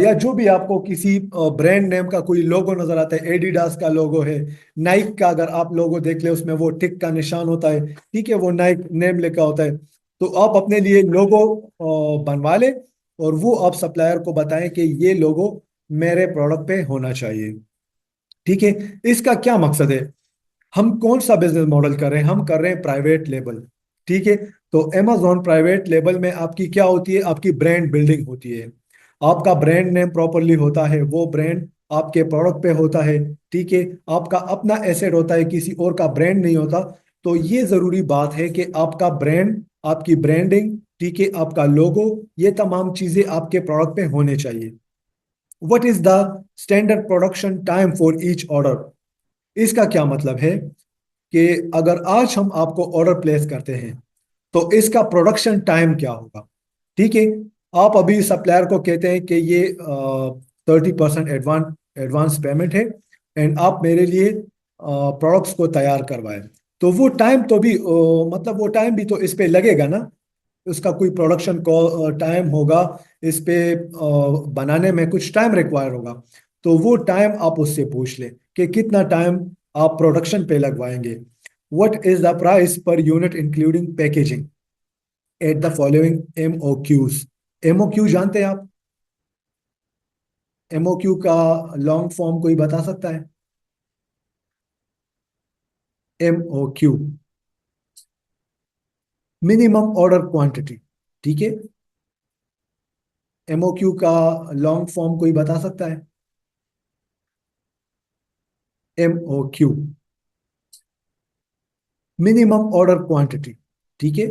या जो भी आपको किसी ब्रांड नेम का कोई लोगो नजर आता है, एडिडास का लोगो है, नाइक का अगर आप लोगो देख ले उसमें वो टिक का निशान होता है, ठीक है, वो नाइक नेम लिखा होता है। तो आप अपने लिए लोगो बनवा ले और वो आप सप्लायर को बताएं कि ये लोगो मेरे प्रोडक्ट पे होना चाहिए। ठीक है, इसका क्या मकसद है, हम कौन सा बिजनेस मॉडल कर रहे हैं, हम कर रहे हैं प्राइवेट लेबल। ठीक है, तो अमेजोन प्राइवेट लेबल में आपकी क्या होती है, आपकी ब्रांड बिल्डिंग होती है। आपका ब्रांड नेम प्रॉपरली होता है, वो ब्रांड आपके प्रोडक्ट पे होता है। ठीक है, आपका अपना एसेट होता है, किसी और का ब्रांड नहीं होता। तो ये जरूरी बात है कि आपका ब्रांड, आपकी ब्रांडिंग, ठीक है, आपका लोगो, ये तमाम चीजें आपके प्रोडक्ट पे होने चाहिए। What is the standard production time for each order. इसका क्या मतलब है कि अगर आज हम आपको ऑर्डर प्लेस करते हैं तो इसका प्रोडक्शन टाइम क्या होगा। ठीक है, आप अभी सप्लायर को कहते हैं कि ये 30% एडवांस एडवांस पेमेंट है एंड आप मेरे लिए प्रोडक्ट्स को तैयार करवाएं। तो वो टाइम तो भी मतलब वो टाइम भी तो इस पे लगेगा ना, उसका कोई प्रोडक्शन को टाइम होगा, इस पे बनाने में कुछ टाइम रिक्वायर होगा। तो वो टाइम आप उससे पूछ लें कि कितना टाइम आप प्रोडक्शन पे लगवाएंगे। What is the price per unit including packaging eight the following MOQs। MOQ जानते हैं आप, MOQ का लॉन्ग फॉर्म कोई बता सकता है। MOQ minimum order quantity. ठीक है, MOQ का लॉन्ग फॉर्म कोई बता सकता है। MOQ minimum order quantity. ठीक है,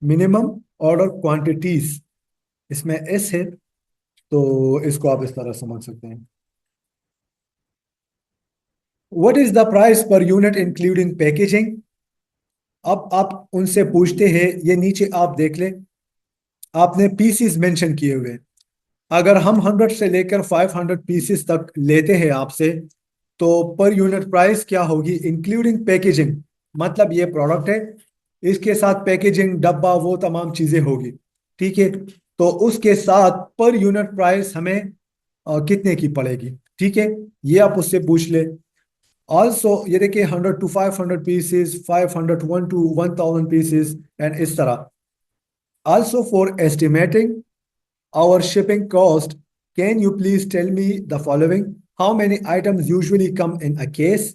मिनिमम ऑर्डर क्वांटिटीज, इसमें एस है, तो इसको आप इस तरह समझ सकते हैं। What is the price per unit including packaging. अब आप उनसे पूछते हैं, ये नीचे आप देख लें, आपने पीसीस मेंशन किए हुए हैं। अगर हम 100 से लेकर 500 पीसेस तक लेते हैं आपसे, तो पर यूनिट प्राइस क्या होगी इंक्लूडिंग पैकेजिंग। मतलब ये प्रोडक्ट है, इसके साथ पैकेजिंग, डब्बा, वो तमाम चीजें होगी। ठीक है, तो उसके साथ पर यूनिट प्राइस हमें कितने की पड़ेगी। ठीक है, ये आप उससे पूछ ले। ऑल्सो ये देखिए, 100 to 500 pieces, 500 1 to 1000 pieces and इस तरह। Also for estimating our shipping cost, can you please tell me the following? How many items usually come in a case?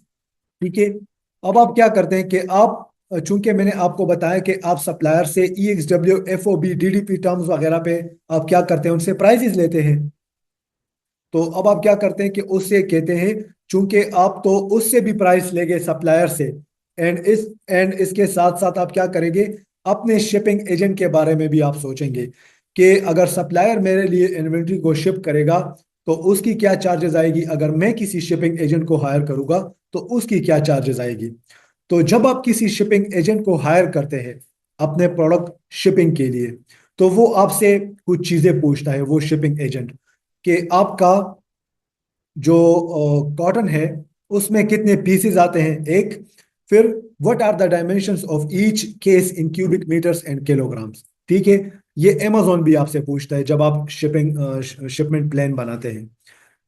ठीक है, अब आप क्या करते हैं कि आप, चूंकि मैंने आपको बताया कि आप सप्लायर से EXW, FOB, DDP टर्म्स वगैरह पे आप क्या करते हैं, उनसे प्राइसेस लेते हैं। तो अब आप क्या करते हैं कि उससे कहते हैं, चूंकि आप तो उससे भी प्राइस लेंगे सप्लायर से, एंड इसके साथ साथ आप क्या करेंगे, अपने शिपिंग एजेंट के बारे में भी आप सोचेंगे कि अगर सप्लायर मेरे लिए इन्वेंट्री को शिप करेगा तो उसकी क्या चार्जेस आएगी, अगर मैं किसी शिपिंग एजेंट को हायर करूंगा तो उसकी क्या चार्जेस आएगी। तो जब आप किसी शिपिंग एजेंट को हायर करते हैं अपने प्रोडक्ट शिपिंग के लिए, तो वो आपसे कुछ चीजें पूछता है, वो शिपिंग एजेंट, कि आपका जो कॉटन है उसमें कितने पीसेस आते हैं एक, फिर what are the dimensions of each case in cubic metres and kilograms. ठीक है, ये अमेजोन भी आपसे पूछता है जब आप शिपिंग शिपमेंट प्लान बनाते हैं।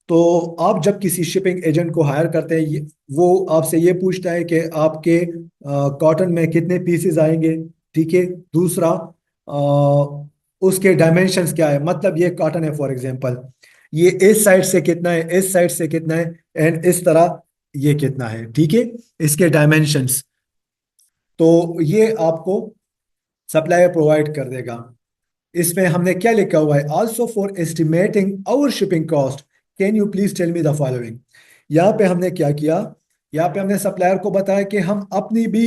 तो आप जब किसी शिपिंग एजेंट को हायर करते हैं, वो आपसे ये पूछता है कि आपके कॉटन में कितने पीसेस आएंगे। ठीक है। दूसरा, उसके डायमेंशंस क्या है, मतलब ये कॉटन है फॉर एग्जांपल, ये इस साइड से कितना है, इस साइड से कितना है, एंड इस तरह ये कितना है। ठीक है। इसके डायमेंशंस, तो ये आपको सप्लायर प्रोवाइड कर देगा। इसमें हमने क्या लिखा हुआ है, also for estimating our shipping cost can you please tell me the following. यहाँ पे हमने क्या किया, यहाँ पे हमने सप्लायर को बताया कि हम अपनी भी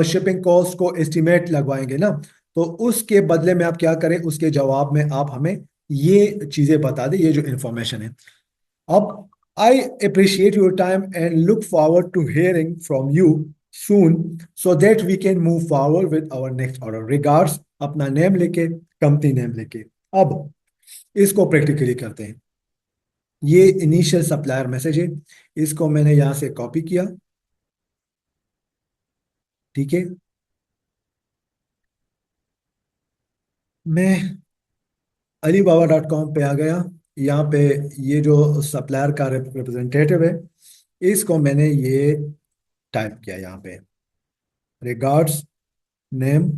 शिपिंग कॉस्ट को एस्टिमेट लगवाएंगे ना, तो उसके बदले में आप क्या करें, उसके जवाब में आप हमें ये चीजें बता दें, ये जो इंफॉर्मेशन है। अब, I appreciate your time and look forward to hearing from you soon so that we can move forward with our next order. Regards, अपना नेम लेके, कंपनी नेम लेके। अब इसको प्रैक्टिकली करते हैं। ये इनिशियल सप्लायर मैसेज है, इसको मैंने यहां से कॉपी किया। ठीक है। मैं alibaba.com पे आ गया। यहाँ पे ये जो सप्लायर का रिप्रेजेंटेटिव है, इसको मैंने ये टाइप किया यहाँ पे, रिगार्ड्स नेम।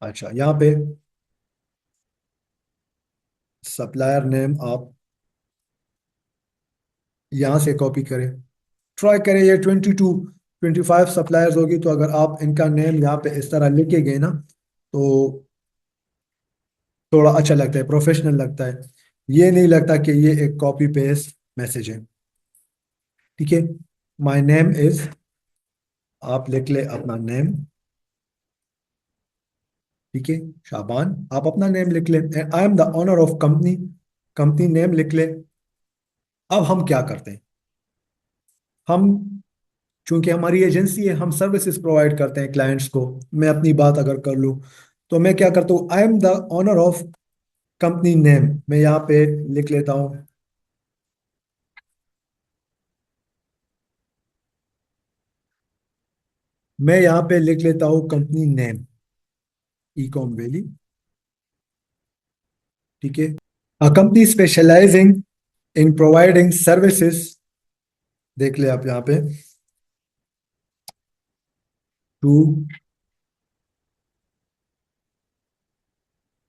अच्छा, यहाँ पे सप्लायर नेम आप यहाँ से कॉपी करें। ट्राई करें, ये 22 25 सप्लायर्स होगी, तो अगर आप इनका नेम यहाँ पे इस तरह लिखे गए ना, तो थोड़ा अच्छा लगता है, प्रोफेशनल लगता है। ये नहीं लगता कि ये एक कॉपी पेस्ट मैसेज है। ठीक है। माई नेम इज, आप लिख ले अपना नेम। ठीक है। शाबान, आप अपना नेम लिख ले, आई am the owner of company, company name लिख ले। अब हम क्या करते हैं, हम, चूंकि हमारी एजेंसी है, हम सर्विसेज प्रोवाइड करते हैं क्लाइंट्स को। मैं अपनी बात अगर कर लूँ, तो मैं क्या करता हूँ, आई am the owner of company name, मैं यहाँ पे लिख लेता हूँ। मैं यहाँ पे लिख लेता हूँ company name, e com valley. ठीक है। Uh company specialising in providing services, देख ले आप यहाँ पे, to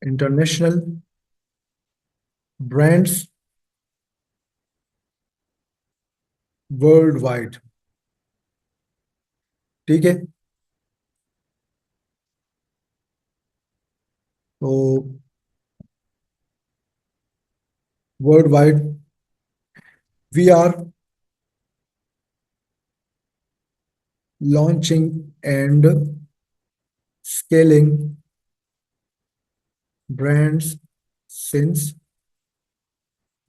international brands world wide. ठीक है। तो world wide we are launching and scaling brands since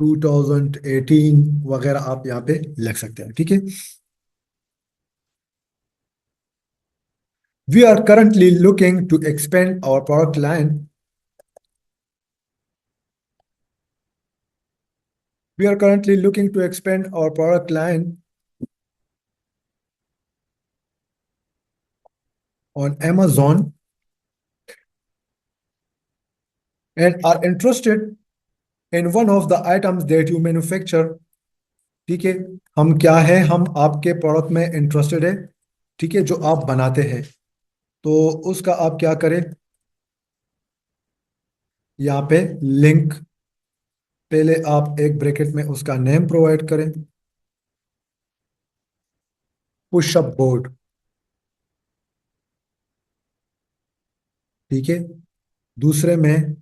2018 वगैरह आप यहाँ पे लिख सकते हैं। ठीक है। We are currently looking to expand our product line, we are currently looking to expand our product line on Amazon and are interested in one of the items that you manufacture। ठीक है। हम क्या है, हम आपके product में interested है। ठीक है, जो आप बनाते हैं। तो उसका आप क्या करें, यहाँ पे लिंक, पहले आप एक ब्रैकेट में उसका नेम प्रोवाइड करें, पुशअप बोर्ड। ठीक है। दूसरे में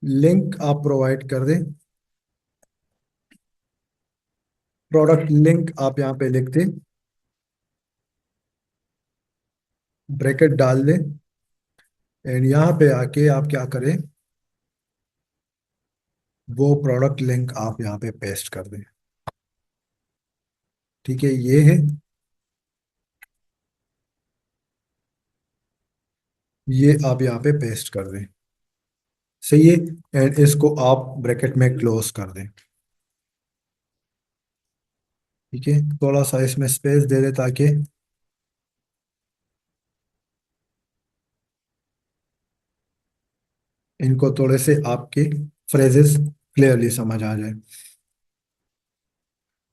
लिंक आप प्रोवाइड कर दें, प्रोडक्ट लिंक आप यहाँ पे लिख दें, ब्रैकेट डाल दें, एंड यहाँ पे आके आप क्या करें, वो प्रोडक्ट लिंक आप यहाँ पे पेस्ट कर दें। ठीक है, ये है, ये आप यहाँ पे पेस्ट कर दें। सही है। एंड इसको आप ब्रैकेट में क्लोज कर दें। ठीक है, थोड़ा सा इसमें स्पेस दे दे ताकि इनको थोड़े से आपके फ्रेजेस क्लियरली समझ आ जाए।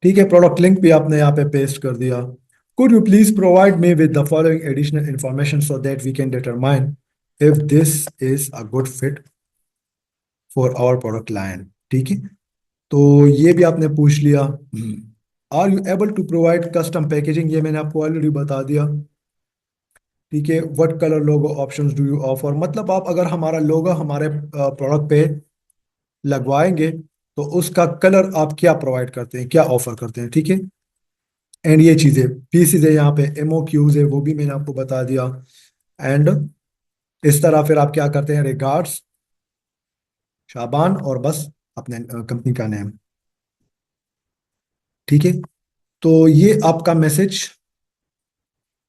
ठीक है, प्रोडक्ट लिंक भी आपने यहाँ पे पेस्ट कर दिया। Could you please provide me with the following additional information so that we can determine if this is a good fit for our product line. ठीक है, तो ये भी आपने पूछ लिया। Are you able to provide custom packaging, ये मैंने आपको ऑलरेडी बता दिया। ठीक है, what colour logo options do you offer, मतलब आप अगर हमारा लोगो हमारे प्रोडक्ट पे लगवाएंगे तो उसका कलर आप क्या प्रोवाइड करते हैं, क्या ऑफर करते हैं। ठीक है, एंड ये चीजें पीसीज है, यहाँ पे एमओ क्यूज है, वो भी मैंने आपको बता दिया। एंड इस तरह फिर आप क्या करते हैं, रिगार्ड्स शाबान, और बस अपने कंपनी का नेम। ठीक है, तो ये आपका मैसेज,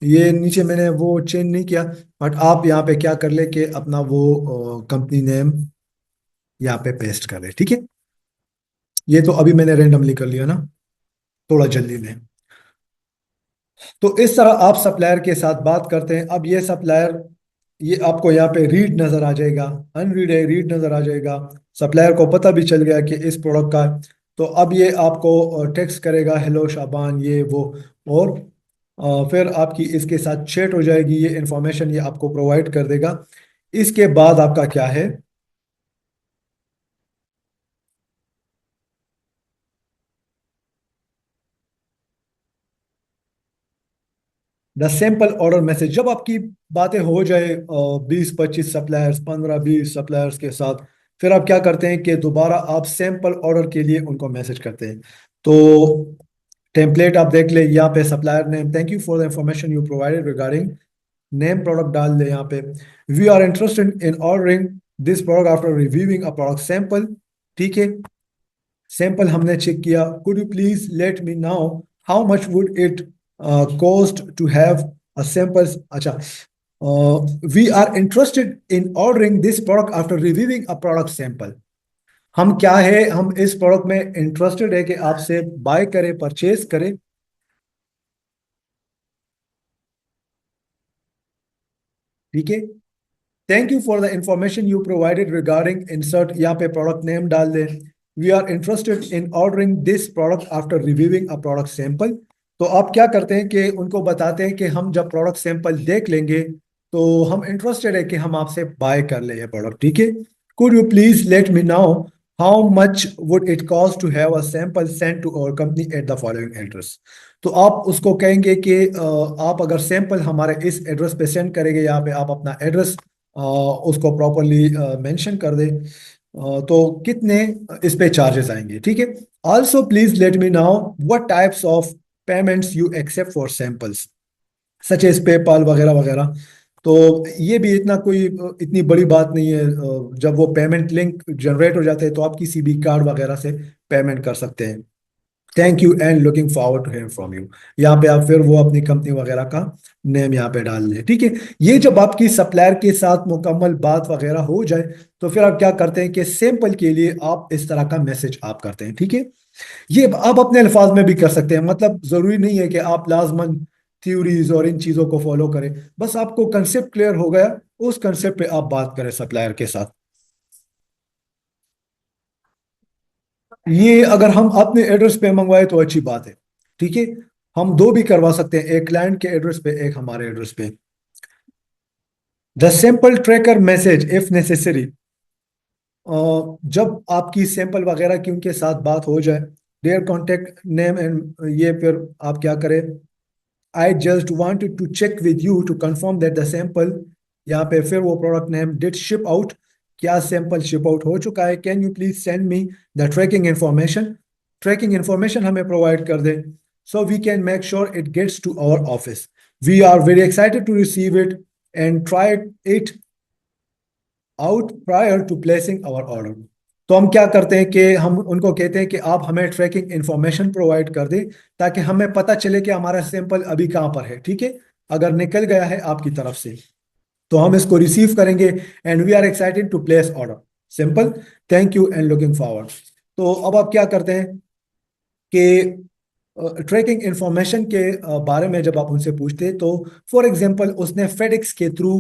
ये नीचे मैंने वो चेंज नहीं किया, बट आप यहाँ पे क्या कर ले कि अपना वो कंपनी नेम यहाँ पे पेस्ट कर ले। ठीक है, ये तो अभी मैंने रेंडमली कर लिया ना, थोड़ा जल्दी में। तो इस तरह आप सप्लायर के साथ बात करते हैं। अब ये सप्लायर, ये आपको यहाँ पे रीड नजर आ जाएगा, अनरीड है, रीड नजर आ जाएगा। सप्लायर को पता भी चल गया कि इस प्रोडक्ट का, तो अब ये आपको टेक्स्ट करेगा, हेलो शाबान, ये वो, और फिर आपकी इसके साथ चैट हो जाएगी, ये इंफॉर्मेशन ये आपको प्रोवाइड कर देगा। इसके बाद आपका क्या है, द सिंपल ऑर्डर मैसेज। जब आपकी बातें हो जाए 20-25 सप्लायर्स, 15-20 सप्लायर्स के साथ, फिर आप क्या करते हैं कि दोबारा आप सैंपल ऑर्डर के लिए उनको मैसेज करते हैं। तो टेम्पलेट आप देख ले, यहाँ पे supplier name, thank you for the information you provided regarding, name product डाल दे यहाँ पे। We are interested in ordering this product after reviewing a product sample. ठीक है, सैंपल हमने चेक किया। Could you please let me now how much would it cost to have a sample. अच्छा, we are interested in ordering this product after reviewing a product sample. हम क्या है, हम इस प्रोडक्ट में इंटरेस्टेड है कि आपसे बाय करें, परचेज करें। ठीक है, thank you for the information you provided regarding, insert यहाँ पे प्रोडक्ट नेम डाल दें। We are interested in ordering this product after reviewing a product sample. तो आप क्या करते हैं कि उनको बताते हैं कि हम जब प्रोडक्ट सैंपल देख लेंगे तो हम इंटरेस्टेड है कि हम आपसे बाय कर ले ये प्रोडक्ट। ठीक है, could you please let me now how much would it cost to have a sample send to our company at the following address. तो आप उसको कहेंगे कि आप अगर सैंपल हमारे इस एड्रेस पे सेंड करेंगे, यहाँ पे आप अपना एड्रेस उसको प्रॉपरली मेंशन कर दे, तो कितने इस पे चार्जेस आएंगे। ठीक है, also please let me know what types of payments you accept for samples, such as PayPal वगैरह वगैरह। तो ये भी इतना कोई इतनी बड़ी बात नहीं है। जब वो पेमेंट लिंक जनरेट हो जाते हैं तो आप किसी भी कार्ड वगैरह से पेमेंट कर सकते हैं। Thank you and looking forward to hear from you, यहाँ पे आप फिर वो अपनी कंपनी वगैरह का नेम यहाँ पे डाल दें। ठीक है, ये जब आपकी सप्लायर के साथ मुकम्मल बात वगैरह हो जाए तो फिर आप क्या करते हैं कि सैंपल के लिए आप इस तरह का मैसेज आप करते हैं। ठीक है, ये आप अपने अल्फाज में भी कर सकते हैं, मतलब जरूरी नहीं है कि आप लाजमन थ्योरीज और इन चीजों को फॉलो करें। बस आपको कंसेप्ट क्लियर हो गया, उस कंसेप्ट पे आप बात करें सप्लायर के साथ। ये अगर हम अपने एड्रेस पे मंगवाए तो अच्छी बात है। ठीक है, हम दो भी करवा सकते हैं, एक क्लाइंट के एड्रेस पे, एक हमारे एड्रेस पे। The simple tracker message if necessary, जब आपकी सैंपल वगैरह की उनके साथ बात हो जाए, देयर कॉन्टेक्ट नेम एंड ये फिर आप क्या करें, I just wanted to check with you to confirm that the sample, यहाँ पे फिर वो product name, did ship out, क्या सैंपल शिप आउट हो चुका है, can you please send me the tracking information, tracking information हमें प्रोवाइड कर दें, so we can make sure it gets to our office. We are very excited to receive it and try it out prior to placing our order. तो हम क्या करते हैं कि हम उनको कहते हैं कि आप हमें ट्रैकिंग इंफॉर्मेशन प्रोवाइड कर दें ताकि हमें पता चले कि हमारा सैंपल अभी कहाँ पर है। ठीक है, अगर निकल गया है आपकी तरफ से तो हम इसको रिसीव करेंगे, and we are excited to place order, simple, thank you and looking forward. तो अब आप क्या करते हैं कि ट्रैकिंग इंफॉर्मेशन के बारे में जब आप उनसे पूछते तो फॉर एग्जांपल उसने फेडेक्स के थ्रू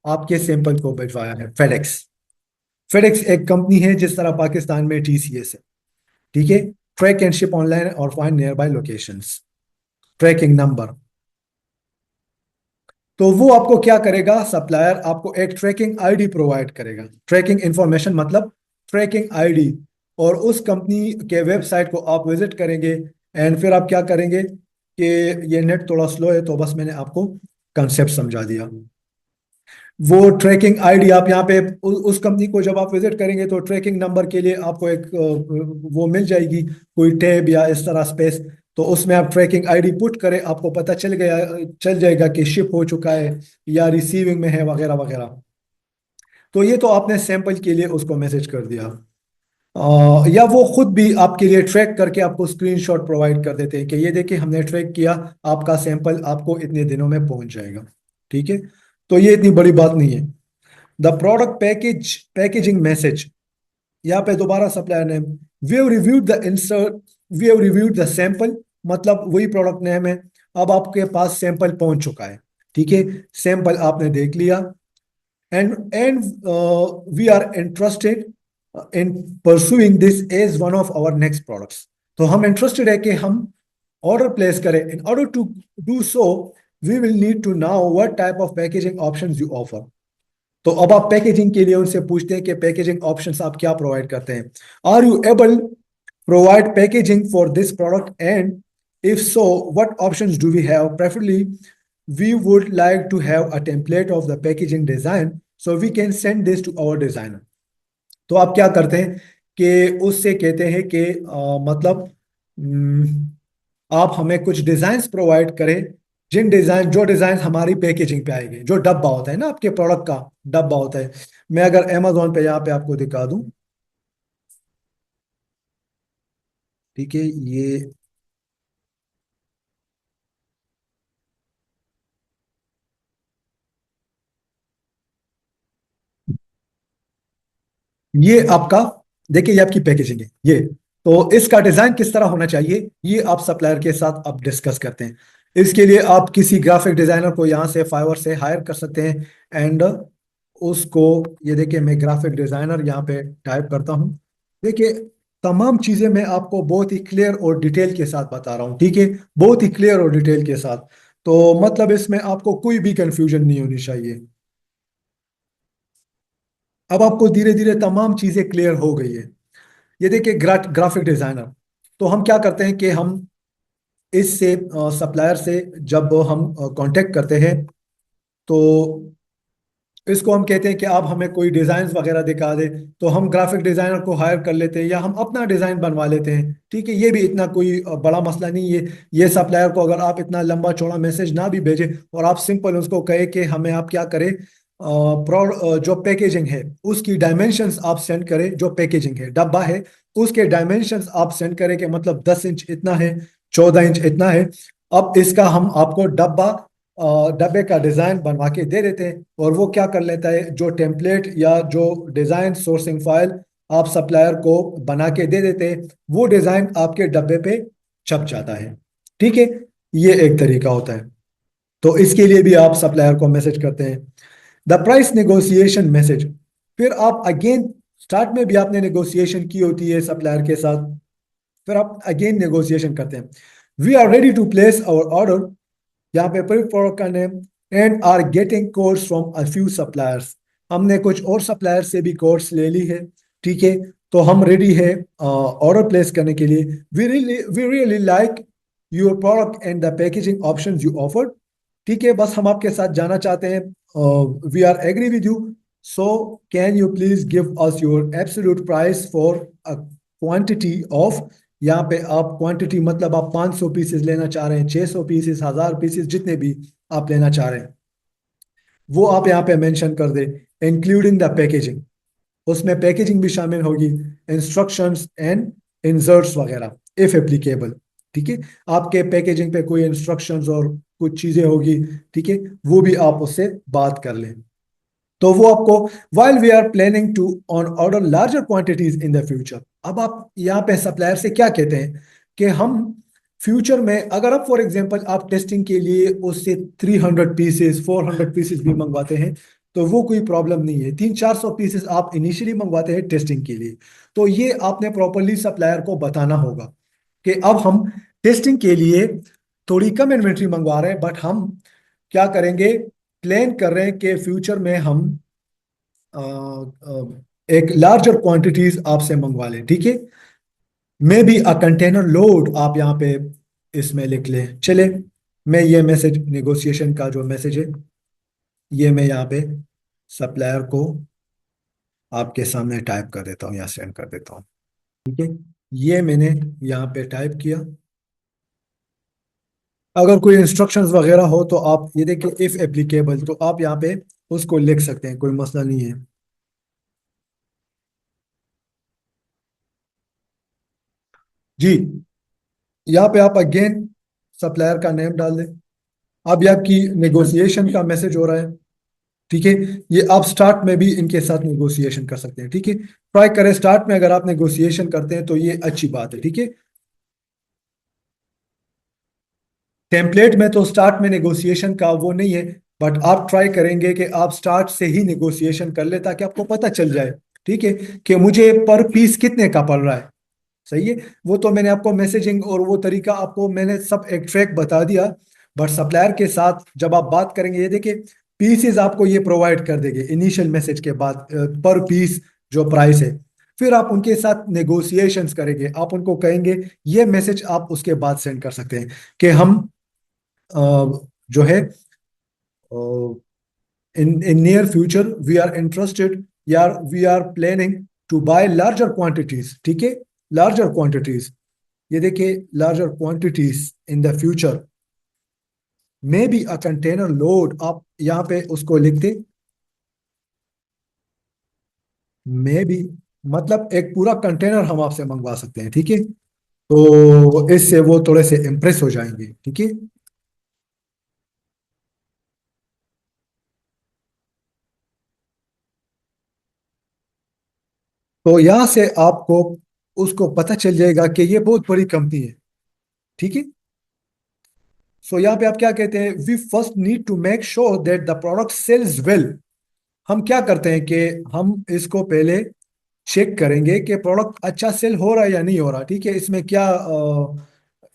आपके सैंपल को भिजवाया है। फेडेक्स फेडेक्स एक कंपनी है जिस तरह पाकिस्तान में टीसीएस है, ठीक है। ट्रैक एंड शिप ऑनलाइन और find near by locations, tracking number. तो वो आपको क्या करेगा, सप्लायर आपको एक ट्रैकिंग आईडी प्रोवाइड करेगा। ट्रैकिंग इंफॉर्मेशन मतलब ट्रैकिंग आईडी। और उस कंपनी के वेबसाइट को आप विजिट करेंगे एंड फिर आप क्या करेंगे कि ये नेट थोड़ा स्लो है तो बस मैंने आपको कंसेप्ट समझा दिया। वो ट्रैकिंग आईडी आप यहाँ पे उस कंपनी को जब आप विजिट करेंगे तो ट्रैकिंग नंबर के लिए आपको एक वो मिल जाएगी, कोई टैब या इस तरह स्पेस। तो उसमें आप ट्रैकिंग आईडी पुट करें, आपको पता चल जाएगा कि शिप हो चुका है या रिसीविंग में है वगैरह वगैरह। तो ये तो आपने सैंपल के लिए उसको मैसेज कर दिया। या वो खुद भी आपके लिए ट्रैक करके आपको स्क्रीनशॉट प्रोवाइड कर देते हैं कि ये देखिए हमने ट्रैक किया, आपका सैंपल आपको इतने दिनों में पहुंच जाएगा, ठीक है। तो ये इतनी बड़ी बात नहीं है। द प्रोडक्ट पैकेजिंग मैसेज, यहाँ पे दोबारा supplier name, we have reviewed the insert, we have reviewed the sample, मतलब वही प्रोडक्ट नेम है। अब आपके पास सैंपल पहुंच चुका है, ठीक है। सैंपल आपने देख लिया and we are interested in pursuing this as one of our next products. तो हम इंटरेस्टेड है कि हम ऑर्डर प्लेस करें। In order to do so we will need to know what type of packaging options you offer. तो अब आप packaging के लिए उनसे पूछते हैं कि पैकेजिंग ऑप्शंस आप क्या प्रोवाइड करते हैं। Are you able provide packaging for this product and if so what options do we have, preferably we would like to have a template of the packaging design so we can send this to our designer. तो आप क्या करते हैं कि उससे कहते हैं कि मतलब आप हमें कुछ डिजाइन प्रोवाइड करें, जो डिजाइन हमारी पैकेजिंग पे आएंगे। जो डब्बा होता है ना आपके प्रोडक्ट का, डब्बा होता है। मैं अगर अमेजोन पे यहाँ पे आपको दिखा दूं, ठीक है। ये आपका, देखिए ये आपकी पैकेजिंग है ये। तो इसका डिजाइन किस तरह होना चाहिए ये आप सप्लायर के साथ आप डिस्कस करते हैं। इसके लिए आप किसी ग्राफिक डिजाइनर को यहाँ से फाइवर से हायर कर सकते हैं एंड उसको, ये देखिए मैं ग्राफिक डिजाइनर यहाँ पे टाइप करता हूँ। देखिए तमाम चीजें मैं आपको बहुत ही क्लियर और डिटेल के साथ बता रहा हूँ, ठीक है। बहुत ही क्लियर और डिटेल के साथ। तो मतलब इसमें आपको कोई भी कंफ्यूजन नहीं होनी चाहिए। अब आपको धीरे धीरे तमाम चीजें क्लियर हो गई है। ये देखिए ग्राफिक डिजाइनर। तो हम क्या करते हैं कि हम इससे सप्लायर से जब हम कांटेक्ट करते हैं तो इसको हम कहते हैं कि आप हमें कोई डिजाइन वगैरह दिखा दे। तो हम ग्राफिक डिजाइनर को हायर कर लेते हैं या हम अपना डिजाइन बनवा लेते हैं, ठीक है। ये भी इतना कोई बड़ा मसला नहीं है। ये सप्लायर को अगर आप इतना लंबा चौड़ा मैसेज ना भी भेजें और आप सिंपल उसको कहे कि हमें आप क्या करें, जो पैकेजिंग है उसकी डायमेंशंस आप सेंड करें। जो पैकेजिंग है डब्बा है उसके डायमेंशंस आप सेंड करें कि मतलब 10 इंच इतना है, 14 इंच इतना है। अब इसका हम आपको डब्बे का डिजाइन बनवा के दे देते हैं और वो क्या कर लेता है, जो टेम्पलेट या जो डिजाइन सोर्सिंग फाइल आप सप्लायर को बना के दे देते हैं वो डिजाइन आपके डब्बे पे छप जाता है, ठीक है। ये एक तरीका होता है। तो इसके लिए भी आप सप्लायर को मैसेज करते हैं। द प्राइस नेगोशिएशन मैसेज, फिर आप अगेन स्टार्ट में भी आपने नेगोशिएशन की होती है सप्लायर के साथ, फिर आप अगेन नेगोशिएशन करते हैं। We are ready to place our order, यहाँ पे प्रोडक्ट का name, and are getting quotes from a few suppliers. हमने कुछ और सप्लायर से भी कोड्स ले ली है, ठीक है। तो हम रेडी है ऑर्डर प्लेस करने के लिए। We really like your product and the packaging options you offered, ठीक है। बस हम आपके साथ जाना चाहते हैं, we are agree with you. So can you please give us your absolute price for a quantity of, यहाँ पे आप क्वांटिटी मतलब आप 500 पीसेस लेना चाह रहे हैं, 600 पीसेस, 1000 पीसेस, जितने भी आप लेना चाह रहे हैं वो आप यहाँ पे मेंशन कर दे, इंक्लूडिंग द पैकेजिंग। उसमें पैकेजिंग भी शामिल होगी, इंस्ट्रक्शंस एंड इंसर्ट्स वगैरह इफ एप्लीकेबल, ठीक है। आपके पैकेजिंग पे कोई इंस्ट्रक्शंस और कुछ चीजें होगी, ठीक है, वो भी आप उससे बात कर लें। तो वो आपको, while we are planning to on order larger quantities in the future, अब आप यहाँ पे सप्लायर से क्या कहते हैं कि हम फ्यूचर में अगर आप फॉर एग्जांपल आप टेस्टिंग के लिए उससे 300 पीसेस 400 पीसेस भी मंगवाते हैं, तो वो कोई प्रॉब्लम नहीं है। 300-400 पीसेस आप इनिशियली मंगवाते हैं टेस्टिंग के लिए, तो ये आपने प्रॉपरली सप्लायर को बताना होगा कि अब हम टेस्टिंग के लिए थोड़ी कम इन्वेंट्री मंगवा रहे हैं, बट हम क्या करेंगे, प्लान कर रहे हैं कि फ्यूचर में हम एक लार्जर क्वांटिटीज आपसे मंगवा लें, ठीक है। May be a container load आप यहाँ पे इसमें लिख लें। चले, मैं ये मैसेज नेगोशिएशन का जो मैसेज है ये मैं यहाँ पे सप्लायर को आपके सामने टाइप कर देता हूँ या सेंड कर देता हूँ, ठीक है। ये मैंने यहाँ पे टाइप किया। अगर कोई इंस्ट्रक्शंस वगैरह हो तो आप ये देखिए, इफ एप्लीकेबल, तो आप यहाँ पे उसको लिख सकते हैं, कोई मसला नहीं है। जी, यहाँ पे आप अगेन सप्लायर का नेम डाल दें। अब ये आपकी नेगोशिएशन का मैसेज हो रहा है, ठीक है। ये आप स्टार्ट में भी इनके साथ नेगोशिएशन कर सकते हैं, ठीक है। ट्राई करें स्टार्ट में अगर आप नेगोशिएशन करते हैं तो ये अच्छी बात है, ठीक है। टेम्पलेट में तो स्टार्ट में नेगोशिएशन का वो नहीं है, बट आप ट्राई करेंगे कि आप स्टार्ट से ही नेगोशिएशन कर ले, ताकि आपको पता चल जाए, ठीक है, कि मुझे पर पीस कितने का पड़ रहा है। सही है। वो तो मैंने आपको मैसेजिंग और वो तरीका आपको मैंने सब एक ट्रैक बता दिया, बट सप्लायर के साथ जब आप बात करेंगे, ये देखिए, पीसेस आपको ये प्रोवाइड कर देंगे इनिशियल मैसेज के बाद, पर पीस जो प्राइस है। फिर आप उनके साथ नेगोशिएशंस करेंगे, आप उनको कहेंगे, ये मैसेज आप उसके बाद सेंड कर सकते हैं कि हम अ, जो है in near future we are interested, या we are planning to buy larger quantities, ठीक है। larger quantities, ये देखिए, larger quantities in the future may be a container load, आप यहाँ पे उसको लिख दे। मे भी मतलब एक पूरा कंटेनर हम आपसे मंगवा सकते हैं, ठीक है। तो इससे वो थोड़े से इम्प्रेस हो जाएंगे, ठीक है। तो यहाँ से आपको उसको पता चल जाएगा कि ये बहुत बड़ी कंपनी है, ठीक है। सो यहाँ पे आप क्या कहते हैं, we first need to make sure that the product sells well. हम क्या करते हैं कि हम इसको पहले चेक करेंगे कि प्रोडक्ट अच्छा सेल हो रहा है या नहीं हो रहा, ठीक है। इसमें क्या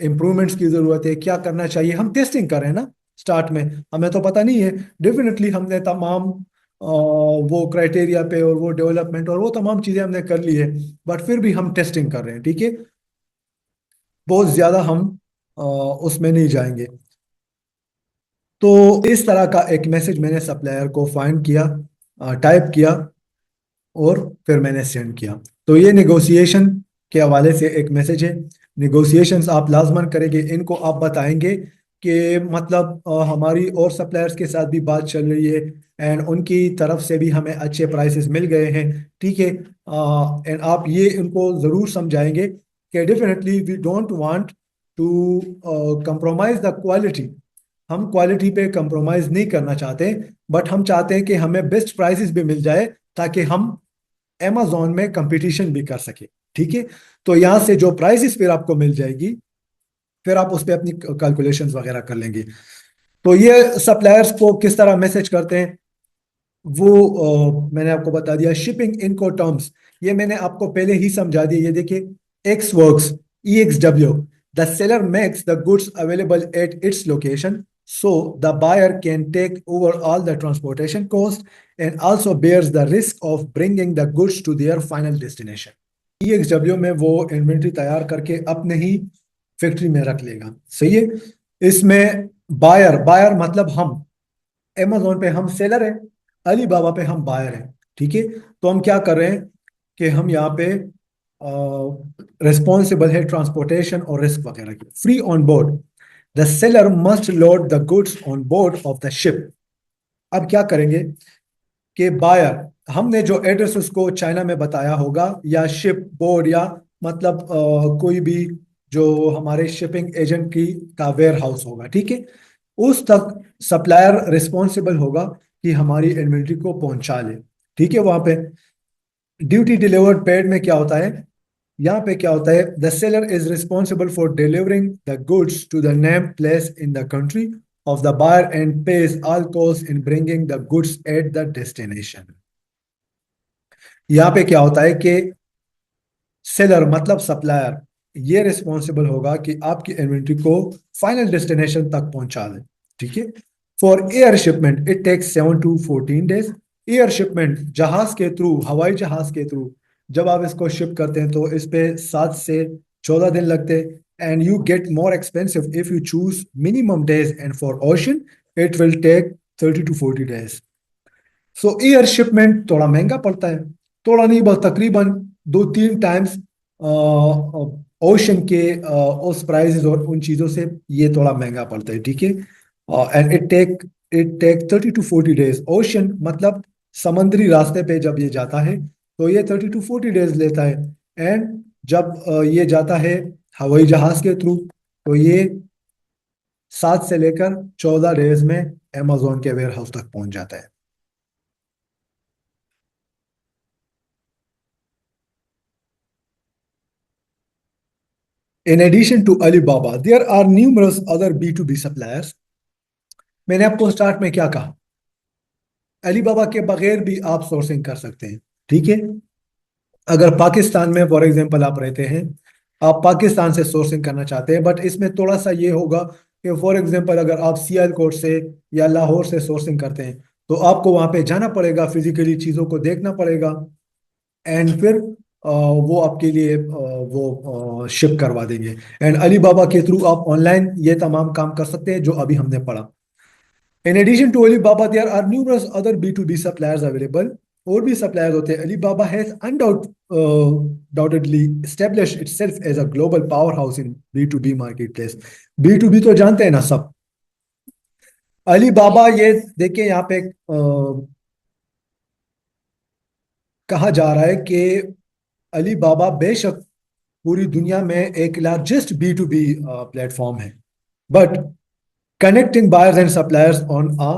इम्प्रूवमेंट्स की जरूरत है, क्या करना चाहिए, हम टेस्टिंग कर रहे हैं ना। स्टार्ट में हमें तो पता नहीं है। डेफिनेटली हमने तमाम वो क्राइटेरिया पे और वो डेवलपमेंट और वो तमाम चीजें हमने कर ली है, बट फिर भी हम टेस्टिंग कर रहे हैं, ठीक है। बहुत ज्यादा हम उसमें नहीं जाएंगे। तो इस तरह का एक मैसेज मैंने सप्लायर को फाइंड किया, टाइप किया, और फिर मैंने सेंड किया। तो ये नेगोशिएशन के हवाले से एक मैसेज है। नेगोशिएशंस आप लाजमन करेंगे, इनको आप बताएंगे कि मतलब हमारी और सप्लायर्स के साथ भी बात चल रही है, एंड उनकी तरफ से भी हमें अच्छे प्राइसेस मिल गए हैं, ठीक है। एंड आप ये इनको ज़रूर समझाएंगे कि definitely we don't want to compromise the quality. हम क्वालिटी पे कंप्रोमाइज नहीं करना चाहते, बट हम चाहते हैं कि हमें बेस्ट प्राइसेस भी मिल जाए, ताकि हम amazon में कंपटीशन भी कर सके, ठीक है। तो यहाँ से जो प्राइसेस फिर आपको मिल जाएगी, फिर आप उस पर अपनी कैलकुलेशंस वगैरह कर लेंगे। तो ये सप्लायर्स को किस तरह मैसेज करते हैं वो मैंने आपको बता दिया। शिपिंग इनको टर्म्स ये मैंने आपको पहले ही समझा दिया। ये देखिए, x works, EXW, the seller makes the goods available at its location, so the buyer can take over all the transportation cost and also bears the risk of bringing the goods to their final destination। EXW में वो inventory तैयार करके अपने ही factory में रख लेगा, सही है। इसमें बायर, बायर मतलब हम, Amazon पे हम सेलर हैं, अली बाबा पे हम बायर हैं, ठीक है। तो हम क्या कर रहे हैं कि हम यहाँ पे रिस्पॉन्सिबल है ट्रांसपोर्टेशन और रिस्क वगैरह की। Free on board, the seller must load the goods on board of the ship. अब क्या करेंगे कि बायर, हमने जो एड्रेस उसको चाइना में बताया होगा, या शिप बोर्ड, या मतलब कोई भी जो हमारे शिपिंग एजेंट की का वेयर हाउस होगा, ठीक है, उस तक सप्लायर रिस्पॉन्सिबल होगा कि हमारी इन्वेंट्री को पहुंचा ले, ठीक है। वहां पे ड्यूटी डिलीवर्ड पेड में क्या होता है, यहाँ पे क्या होता है, the seller is responsible for delivering the goods to the name place in the country of the buyer and pays all cost in bringing the goods at the destination. यहाँ पे क्या होता है कि सेलर मतलब सप्लायर ये responsible होगा कि आपकी इन्वेंट्री को फाइनल डेस्टिनेशन तक पहुंचा दे। ठीक है। For air shipment it takes 7 to 14 days। Air shipment जहाज के थ्रू, हवाई जहाज के थ्रू जब आप इसको शिप करते हैं तो इस पे 7 से 14 दिन लगते हैं। And you get more expensive if you choose minimum days and for ocean it will take 30 to 40 days। So air shipment थोड़ा महंगा पड़ता है, थोड़ा नहीं बस तकरीबन 2-3 टाइम्स ओशन के उस प्राइसेस और उन चीज़ों से ये थोड़ा महंगा पड़ता है। ठीक है। And it take 30 to 40 days। Ocean मतलब समुद्री रास्ते पे जब ये जाता है तो ये 30 to 40 days लेता है। एंड जब ये जाता है हवाई जहाज के थ्रू तो ये 7 से लेकर 14 डेज में अमेजोन के वेयर हाउस तक पहुंच जाता है। In addition to Alibaba, there are numerous other B2B suppliers। मैंने आपको स्टार्ट में क्या कहा, अलीबाबा के बगैर भी आप सोर्सिंग कर सकते हैं। ठीक है। अगर पाकिस्तान में फॉर एग्जांपल आप रहते हैं, आप पाकिस्तान से सोर्सिंग करना चाहते हैं, बट इसमें थोड़ा सा ये होगा कि फॉर एग्जांपल अगर आप सियालकोट से या लाहौर से सोर्सिंग करते हैं तो आपको वहां पे जाना पड़ेगा, फिजिकली चीज़ों को देखना पड़ेगा। एंड फिर वो आपके लिए वो शिप करवा देंगे। एंड अलीबाबा के थ्रू आप ऑनलाइन ये तमाम काम कर सकते हैं जो अभी हमने पढ़ा। In addition to Alibaba there are numerous other B2B suppliers available. और भी सप्लायर्स होते हैं। Alibaba has undoubtedly established itself as a global powerhouse in B2B marketplace। B2B तो जानते हैं ना सब। अलीबाबा ये देखिए यहाँ पे कहा जा रहा है कि अलीबाबा बेशक पूरी दुनिया में एक लार्जेस्ट B2B प्लेटफॉर्म है, but connecting buyers and suppliers on a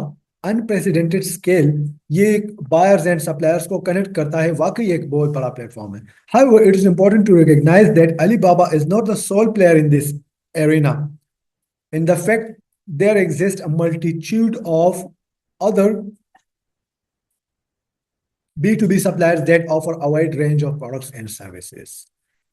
unprecedented scale, ये बायर्स एंड सप्लायर्स को कनेक्ट करता है, वाकई एक बहुत बड़ा प्लेटफॉर्म है। However, it is important to recognize that Alibaba is not the sole player in this arena। In the fact, there exists a multitude of other B2B suppliers that offer a wide range of products and services।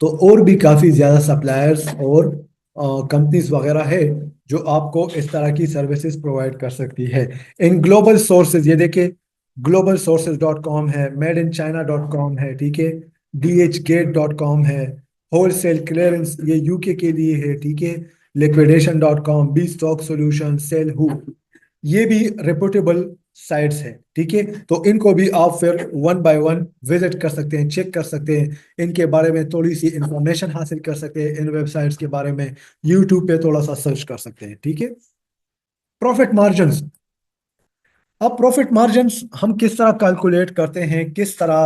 तो और भी काफी ज्यादा suppliers और companies वगैरह है जो आपको इस तरह की सर्विसेज प्रोवाइड कर सकती है। इन ग्लोबल सोर्सेज ये देखिए, globalsources.com है, madeinchina.com है। ठीक है। dhgate.com है। होलसेल क्लियरेंस ये यूके के लिए है। ठीक है। liquidation.com, बी स्टॉक सोल्यूशन, सेल हु, ये भी रेपुटेबल साइट्स हैं। ठीक है। तो इनको भी आप फिर वन बाय वन विजिट कर सकते हैं, चेक कर सकते हैं, इनके बारे में थोड़ी सी इंफॉर्मेशन हासिल कर सकते हैं, इन वेबसाइट्स के बारे में यूट्यूब पे थोड़ा सा सर्च कर सकते हैं। ठीक है। Profit margins. अब प्रॉफिट मार्जिन्स हम किस तरह कैलकुलेट करते हैं, किस तरह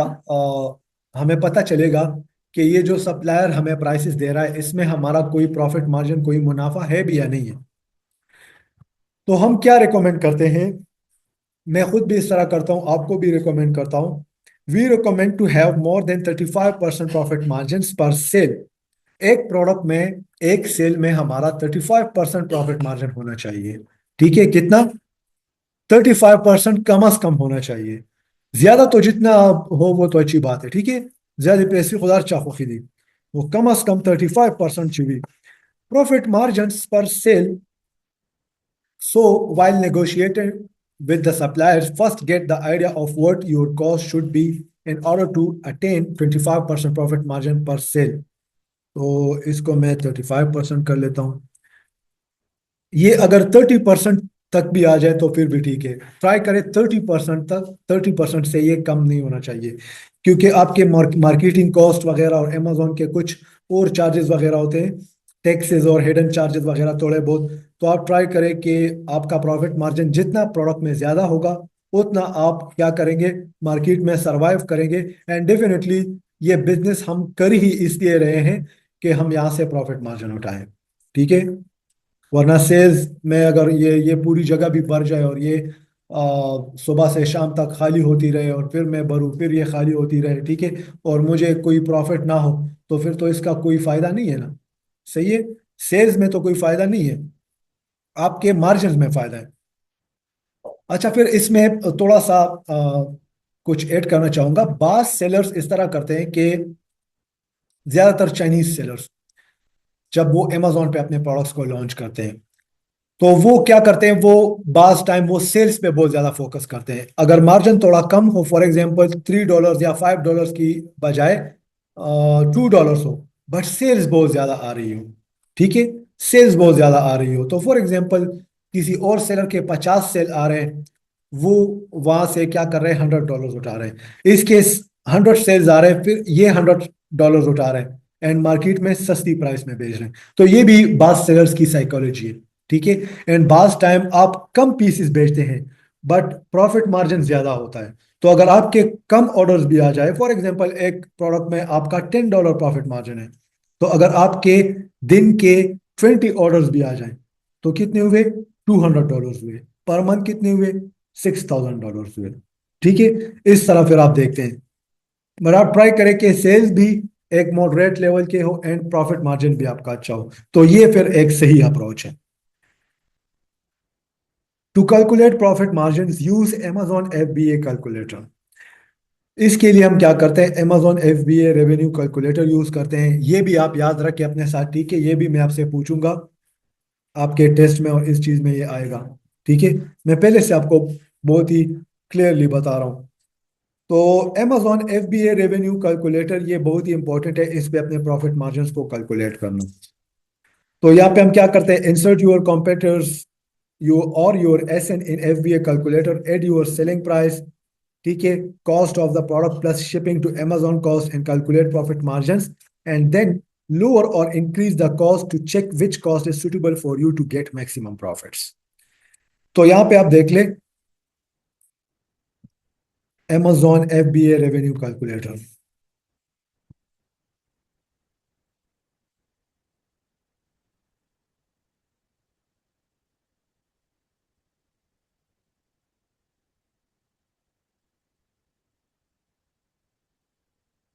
हमें पता चलेगा कि ये जो सप्लायर हमें प्राइसेस दे रहा है इसमें हमारा कोई प्रॉफिट मार्जिन, कोई मुनाफा है भी या नहीं है। तो हम क्या रिकमेंड करते हैं, मैं खुद भी इस तरह करता हूं, आपको भी रिकमेंड करता हूं। We recommend to have more than 35% profit margin per sale. एक प्रोडक्ट में, एक सेल में हमारा 35% प्रॉफिट मार्जिन होना चाहिए। ठीक है। कितना? 35% कम अज कम होना चाहिए। ज्यादा तो जितना हो वो तो अच्छी बात है। ठीक है। ज्यादा पैसे खुदा चाहो खिदी, वो कम अज कम 35% चाहिए profit margin per cell. So, while negotiating with the suppliers, first get the idea of what your cost should be in order to attain 25% profit margin per sale। तो इसको मैं 35% कर लेता हूँ। ये अगर 30% तक भी आ जाए तो फिर भी ठीक है, ट्राई करें 30% तक। 30% से ये कम नहीं होना चाहिए, क्योंकि आपके मार्केटिंग कॉस्ट वगैरह और अमेजोन के कुछ और चार्जेस वगैरह होते हैं, टैक्सेस और हिडन चार्जेस वगैरह थोड़े बहुत। तो आप ट्राई करें कि आपका प्रॉफिट मार्जिन जितना प्रोडक्ट में ज्यादा होगा उतना आप क्या करेंगे, मार्केट में सरवाइव करेंगे। एंड डेफिनेटली ये बिजनेस हम कर ही इसलिए रहे हैं कि हम यहाँ से प्रॉफिट मार्जिन उठाएं। ठीक है। वरना सेल्स में अगर ये पूरी जगह भी बढ़ जाए और ये सुबह से शाम तक खाली होती रहे और फिर मैं भरूं, फिर ये खाली होती रहे, ठीक है, और मुझे कोई प्रॉफिट ना हो, तो फिर तो इसका कोई फायदा नहीं है ना। सही है। सेल्स में तो कोई फायदा नहीं है, आपके मार्जिन में फायदा है। अच्छा, फिर इसमें थोड़ा सा कुछ ऐड करना चाहूंगा। बास सेलर्स इस तरह करते हैं कि ज्यादातर चाइनीज सेलर्स जब वो अमेजोन पे अपने प्रोडक्ट्स को लॉन्च करते हैं, तो वो क्या करते हैं, वो बास टाइम वो सेल्स पे बहुत ज्यादा फोकस करते हैं। अगर मार्जिन थोड़ा कम हो, फॉर एग्जांपल $3 या $5 की बजाय $2 हो, बट सेल्स बहुत ज्यादा आ रही हो, ठीक है, सेल्स बहुत ज्यादा आ रही हो, तो फॉर एग्जांपल किसी और सेलर के 50 सेल आ रहे हैं, वो वहां से क्या कर रहे हैं, $100 उठा रहे हैं। इसके 100 सेल्स आ रहे हैं, फिर ये $100 उठा रहे हैं एंड मार्केट में सस्ती प्राइस में बेच रहे हैं। तो ये भी बास सेलर्स की साइकोलॉजी है, ठीक है। एंड बास टाइम आप कम पीसेस बेचते हैं, बट प्रॉफिट मार्जिन ज्यादा होता है। तो अगर आपके कम ऑर्डर्स भी आ जाए, फॉर एग्जांपल एक प्रोडक्ट में आपका $10 प्रॉफिट मार्जिन है, तो अगर आपके दिन के 20 ऑर्डर्स भी आ जाए, तो कितने हुए, $200 हुए। पर मंथ कितने हुए, $6,000 हुए, ठीक है। इस तरह फिर आप देखते हैं, बट आप ट्राई करें कि सेल्स भी एक मॉडरेट लेवल के हो एंड प्रॉफिट मार्जिन भी आपका अच्छा हो, तो ये फिर एक सही अप्रोच है। To calculate profit margin use Amazon FBA calculator. इसके लिए हम क्या करते हैं, Amazon FBA revenue calculator use करते हैं। ये भी आप याद रखें अपने साथ, ठीक है, ये भी मैं आपसे पूछूंगा आपके टेस्ट में, और इस चीज में ये आएगा, ठीक है। मैं पहले से आपको बहुत ही क्लियरली बता रहा हूँ। तो Amazon FBA रेवेन्यू कैलकुलेटर ये बहुत ही इंपॉर्टेंट है, इस पे अपने प्रॉफिट मार्जिन को कैलकुलेट करना। तो यहाँ पे हम क्या करते हैं, insert your competitors you or your S N in FBA calculator, add your selling price, ठीक है, cost of the product plus shipping to Amazon cost and calculate profit margin, and then lower or increase the cost to check which cost is suitable for you to get maximum profits। तो यहाँ पे आप देख ले, Amazon FBA revenue calculator.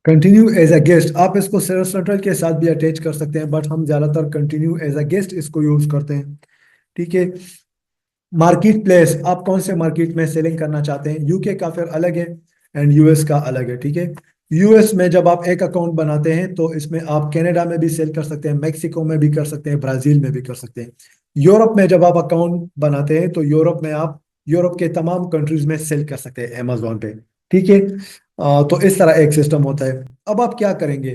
Continue as a guest, आप इसको sales central के साथ भी अटैच कर सकते हैं, बट हम ज्यादातर कंटिन्यू एज अ गेस्ट इसको यूज करते हैं, ठीक है। मार्केट प्लेस, आप कौन से मार्केट में सेलिंग करना चाहते हैं, यूके का फिर अलग है एंड यूएस का अलग है, ठीक है। यूएस में जब आप एक अकाउंट बनाते हैं, तो इसमें आप कनाडा में भी सेल कर सकते हैं, मेक्सिको में भी कर सकते हैं, ब्राजील में भी कर सकते हैं। यूरोप में जब आप अकाउंट बनाते हैं, तो यूरोप में आप यूरोप के तमाम कंट्रीज में सेल कर सकते हैं अमेजोन पे, ठीक है। तो इस तरह एक सिस्टम होता है। अब आप क्या करेंगे,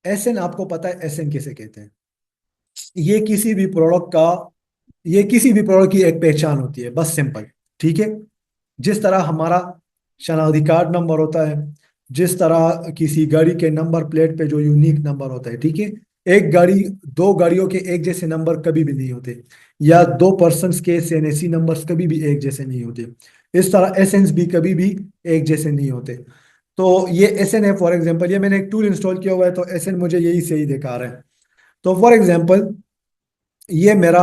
एसएन, आपको पता है एसएन किसे कहते हैं। ये किसी भी प्रोडक्ट का ये किसी भी प्रोडक्ट की एक पहचान होती है, बस सिंपल, ठीक है। जिस तरह हमारा शनाख्ती कार्ड नंबर होता है, जिस तरह किसी गाड़ी के नंबर प्लेट पे जो यूनिक नंबर होता है, ठीक है। एक गाड़ी, दो गाड़ियों के एक जैसे नंबर कभी भी नहीं होते, या दो पर्सन्स के सीएनएसी नंबर्स कभी भी एक जैसे नहीं होते। इस तरह एसेंस भी कभी भी एक जैसे नहीं होते। तो ये एसएन है, फॉर एग्जांपल ये मैंने एक टूल इंस्टॉल किया हुआ है, तो एसएन मुझे यही सही दिखा रहा है। तो फॉर एग्जांपल ये मेरा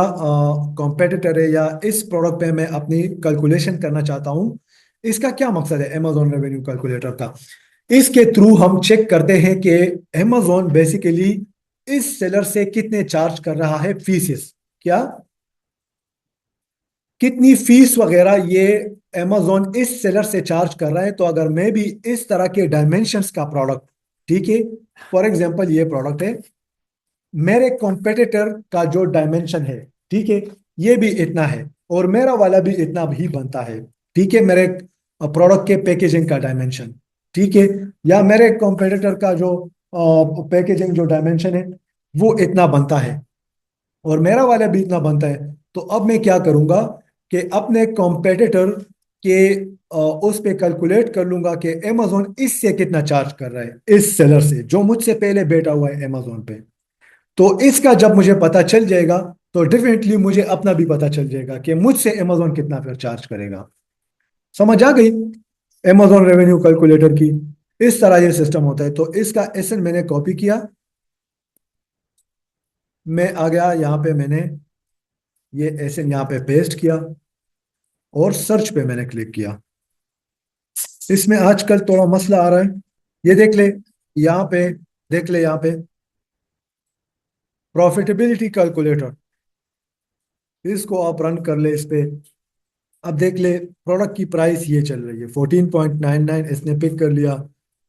कॉम्पेटिटर है, या इस प्रोडक्ट पे मैं अपनी कैलकुलेशन करना चाहता हूँ। इसका क्या मकसद है अमेजोन रेवेन्यू कैलकुलेटर का, इसके थ्रू हम चेक करते हैं कि अमेजोन बेसिकली इस सेलर से कितने चार्ज कर रहा है, फीसेस, क्या, कितनी फीस वगैरह ये अमेजोन इस सेलर से चार्ज कर रहा है। तो अगर मैं भी इस तरह के डायमेंशंस का प्रोडक्ट, ठीक है, फॉर एग्जांपल ये प्रोडक्ट है, मेरे कॉम्पिटिटर का जो डायमेंशन है, ठीक है, ये भी इतना है, और मेरा वाला भी इतना भी बनता है, ठीक है, मेरे प्रोडक्ट के पैकेजिंग का डायमेंशन, ठीक है, या मेरे कॉम्पिटिटर का जो पैकेजिंग जो डायमेंशन है, वो इतना बनता है, और मेरा वाला भी इतना बनता है। तो अब मैं क्या करूंगा कि अपने कॉम्पिटिटर के उस पे कैलकुलेट कर लूंगा कि अमेजोन इससे कितना चार्ज कर रहा है, इस सेलर से जो मुझसे पहले बैठा हुआ है अमेजोन पे। तो इसका जब मुझे पता चल जाएगा, तो डेफिनेटली मुझे अपना भी पता चल जाएगा कि मुझसे अमेजोन कितना फिर चार्ज करेगा। समझ आ गई अमेजोन रेवेन्यू कैलकुलेटर की, इस तरह ये सिस्टम होता है। तो इसका एसएन मैंने कॉपी किया, मैं आ गया यहाँ पे, मैंने ये एसएन यहाँ पे पेस्ट किया, और सर्च पे मैंने क्लिक किया। इसमें आजकल थोड़ा मसला आ रहा है, ये देख ले यहाँ पे, देख ले यहाँ पे प्रॉफिटेबिलिटी कैलकुलेटर, इसको आप रन कर ले इस पे। अब देख ले प्रोडक्ट की प्राइस ये चल रही है 14.99, इसने पिक कर लिया।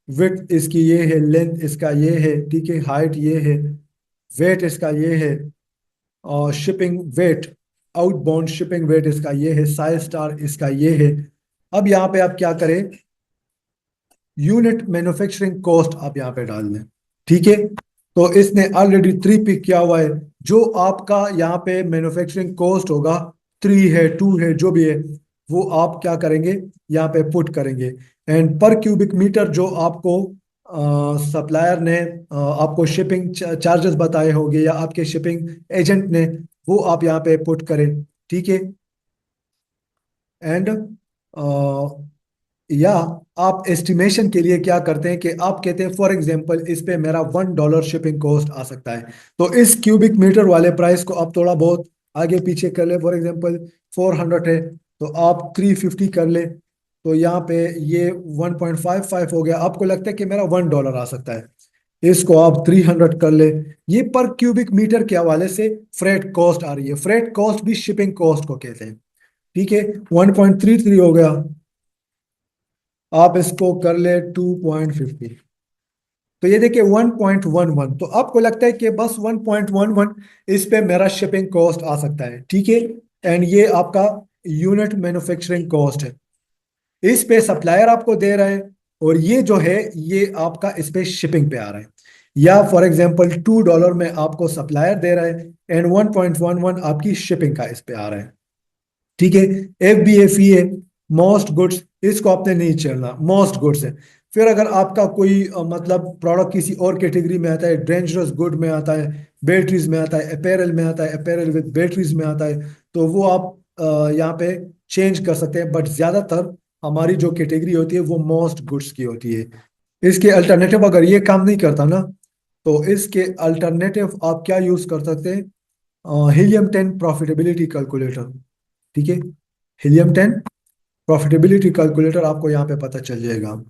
विड्थ इसकी ये है, लेंथ इसका ये है, ठीक है, हाइट ये है, वेट इसका ये है, और shipping weight, outbound shipping weight इसका ये है, साइज स्टार इसका ये है। अब यहाँ पे आप क्या करें, यूनिट मैन्युफैक्चरिंग कॉस्ट आप यहाँ पे डाल दें, ठीक है। तो इसने ऑलरेडी 3 पिक किया हुआ है। जो आपका यहाँ पे मैन्युफैक्चरिंग कॉस्ट होगा, 3 है, 2 है, जो भी है, वो आप क्या करेंगे, यहाँ पे पुट करेंगे। एंड पर क्यूबिक मीटर जो आपको सप्लायर ने आपको शिपिंग चार्जेस बताए होंगे या आपके शिपिंग एजेंट ने, वो आप यहाँ पे पुट करें, ठीक है। एंड या आप एस्टिमेशन के लिए क्या करते हैं कि आप कहते हैं फॉर एग्जांपल इस पे मेरा $1 शिपिंग कॉस्ट आ सकता है, तो इस क्यूबिक मीटर वाले प्राइस को आप थोड़ा बहुत आगे पीछे कर ले। फॉर एग्जांपल 400 है, तो आप 350 कर ले, तो यहाँ पे ये 1.55 हो गया। आपको लगता है कि मेरा $1 आ सकता है, इसको आप 300 कर ले। ये पर क्यूबिक मीटर के हवाले से फ्रेट कॉस्ट आ रही है। फ्रेट कॉस्ट भी शिपिंग कॉस्ट को कहते हैं, ठीक है। 1.33 हो गया, आप इसको कर ले 2.50, तो ये देखिए 1.11। तो आपको लगता है कि बस 1.11 इस पे मेरा शिपिंग कॉस्ट आ सकता है, ठीक है। एंड ये आपका यूनिट मैन्युफैक्चरिंग कॉस्ट है, इस पे सप्लायर आपको दे रहा है, और ये जो है ये आपका इस पे शिपिंग पे आ रहा है। या फॉर एग्जांपल $2 में आपको सप्लायर दे रहा है, एंड 1.11 आपकी शिपिंग का इस पे आ रहा है, ठीक है। FBFE है, मोस्ट गुड्स, इसको आपने नहीं चलना, मोस्ट गुड्स है। फिर अगर आपका कोई मतलब प्रोडक्ट किसी और कैटेगरी में आता है, डेंजरस गुड में आता है, बैटरीज में आता है, अपेरल में आता है, अपेरल विद बैटरीज में आता है, तो वो आप यहाँ पे चेंज कर सकते हैं। बट ज्यादातर हमारी जो कैटेगरी होती है वो मोस्ट गुड्स की होती है। इसके अल्टरनेटिव अगर ये काम नहीं करता ना, तो इसके अल्टरनेटिव आप क्या यूज कर सकते हैं, हीलियम 10 प्रॉफिटेबिलिटी कैलकुलेटर, ठीक है। हीलियम 10 प्रॉफिटेबिलिटी कैलकुलेटर आपको यहाँ पे पता चल जाएगा।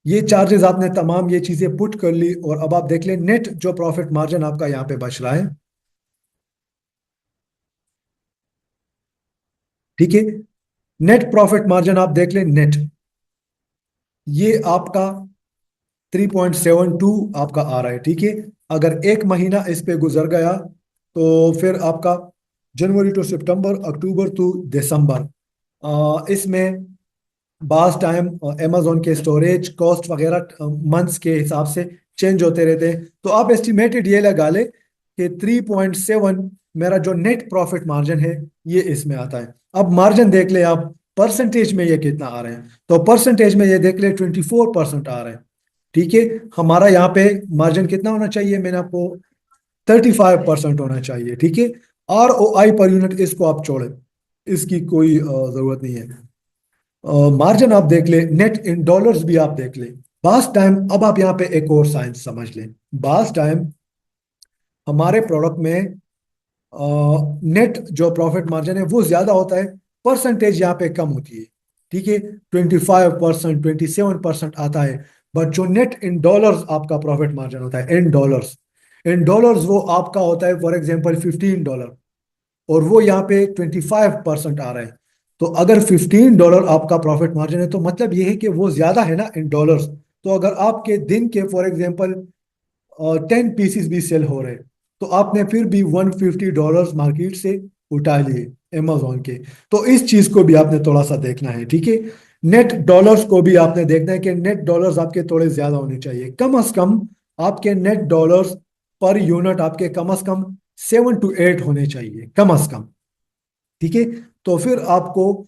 ये चार्जेस आपने तमाम ये चीजें पुट कर ली, और अब आप देख लें नेट जो प्रॉफिट मार्जिन आपका यहाँ पे बच रहा है, ठीक है। नेट प्रॉफिट मार्जिन आप देख लें, नेट ये आपका 3.72 आपका आ रहा है, ठीक है। अगर एक महीना इस पे गुजर गया, तो फिर आपका जनवरी टू सितंबर, अक्टूबर टू दिसंबर, इसमें बास टाइम अमेजोन के स्टोरेज कॉस्ट वगैरह मंथ्स के हिसाब से चेंज होते रहते हैं। तो आप एस्टिमेटेड ये लगा ले कि 3.7 मेरा जो नेट प्रॉफिट मार्जिन है ये इसमें आता है। अब मार्जिन देख ले आप, परसेंटेज में ये कितना आ रहे हैं, तो परसेंटेज में ये देख ले 24% आ रहे हैं, ठीक है। हमारा यहाँ पे मार्जिन कितना होना चाहिए, मैंने आपको 35% होना चाहिए, ठीक है। ROI पर यूनिट इसको आप छोड़े, इसकी कोई जरूरत नहीं है। मार्जिन आप देख ले, नेट इन डॉलर्स भी आप देख ले, बास टाइम। अब आप यहाँ पे एक और साइंस समझ लें, बास टाइम हमारे प्रोडक्ट में नेट जो प्रॉफिट मार्जिन है वो ज्यादा होता है, परसेंटेज यहाँ पे कम होती है, ठीक है। 25%, 27% आता है। बट जो नेट इन डॉलर्स आपका प्रॉफिट मार्जिन होता है, इन डॉलर्स, इन डॉलर्स वो आपका होता है फॉर एग्जांपल $15, और वो यहाँ पे 25% आ रहा है। तो अगर $15 आपका प्रॉफिट मार्जिन है, तो मतलब ये है कि वो ज्यादा है ना इन डॉलर्स। तो अगर आपके दिन के फॉर एग्जांपल 10 पीसीस भी सेल हो रहे, तो आपने फिर भी $150 मार्केट से उठा लिए अमेजोन के। तो इस चीज को भी आपने थोड़ा सा देखना है, ठीक है। नेट डॉलर्स को भी आपने देखना है कि नेट डॉलर्स आपके थोड़े ज्यादा होने चाहिए, कम अज कम आपके नेट डॉलर्स पर यूनिट आपके कम अज कम 7 to 8 होने चाहिए, कम अज कम, ठीक है। तो फिर आपको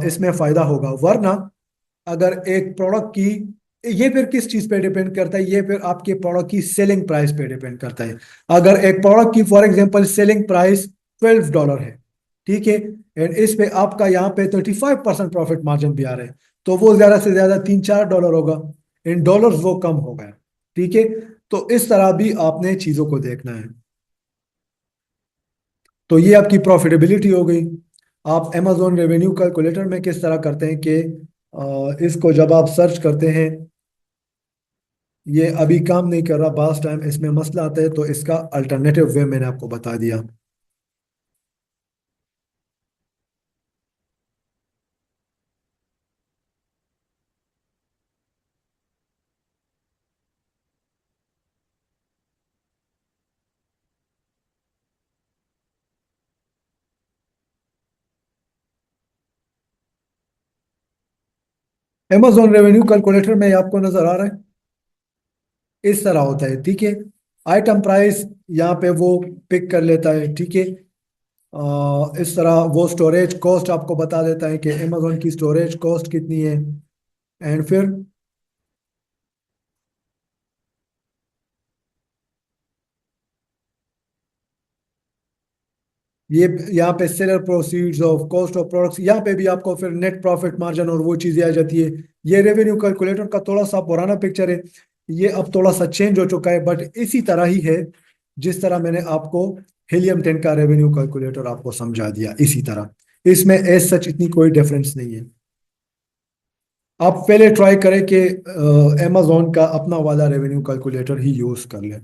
इसमें फायदा होगा। वरना अगर एक प्रोडक्ट की, ये फिर किस चीज पे डिपेंड करता है, ये फिर आपके प्रोडक्ट की सेलिंग प्राइस पे डिपेंड करता है। अगर एक प्रोडक्ट की फॉर एग्जांपल सेलिंग प्राइस $12 है, ठीक है, एंड इस पे आपका यहाँ पे 35% प्रॉफिट मार्जिन भी आ रहा है, तो वो ज्यादा से ज्यादा $3-4 होगा, इन डॉलर्स वो कम हो गया, ठीक है। तो इस तरह भी आपने चीजों को देखना है। तो ये आपकी प्रॉफिटेबिलिटी हो गई। आप अमेजोन रेवेन्यू कैलकुलेटर में किस तरह करते हैं कि इसको जब आप सर्च करते हैं, ये अभी काम नहीं कर रहा, बास टाइम इसमें मसला आता है, तो इसका अल्टरनेटिव वे मैंने आपको बता दिया। अमेजोन रेवेन्यू कैलकुलेटर में आपको नजर आ रहा है, इस तरह होता है, ठीक है। आइटम प्राइस यहाँ पे वो पिक कर लेता है, ठीक है। इस तरह वो स्टोरेज कॉस्ट आपको बता देता है कि अमेजोन की स्टोरेज कॉस्ट कितनी है। एंड फिर ये यहाँ पे seller proceeds of cost of products, यहाँ पे भी आपको फिर नेट प्रॉफिट मार्जिन और वो चीजें आ जाती है। ये रेवेन्यू कैलकुलेटर का थोड़ा सा पुराना पिक्चर है, ये अब थोड़ा सा चेंज हो चुका है, बट इसी तरह ही है जिस तरह मैंने आपको हीलियम 10 का रेवेन्यू कैलकुलेटर आपको समझा दिया, इसी तरह इसमें एज सच इतनी कोई डिफरेंस नहीं है। आप पहले ट्राई करें कि अमेजोन का अपना वाला रेवेन्यू कैलकुलेटर ही यूज कर लें।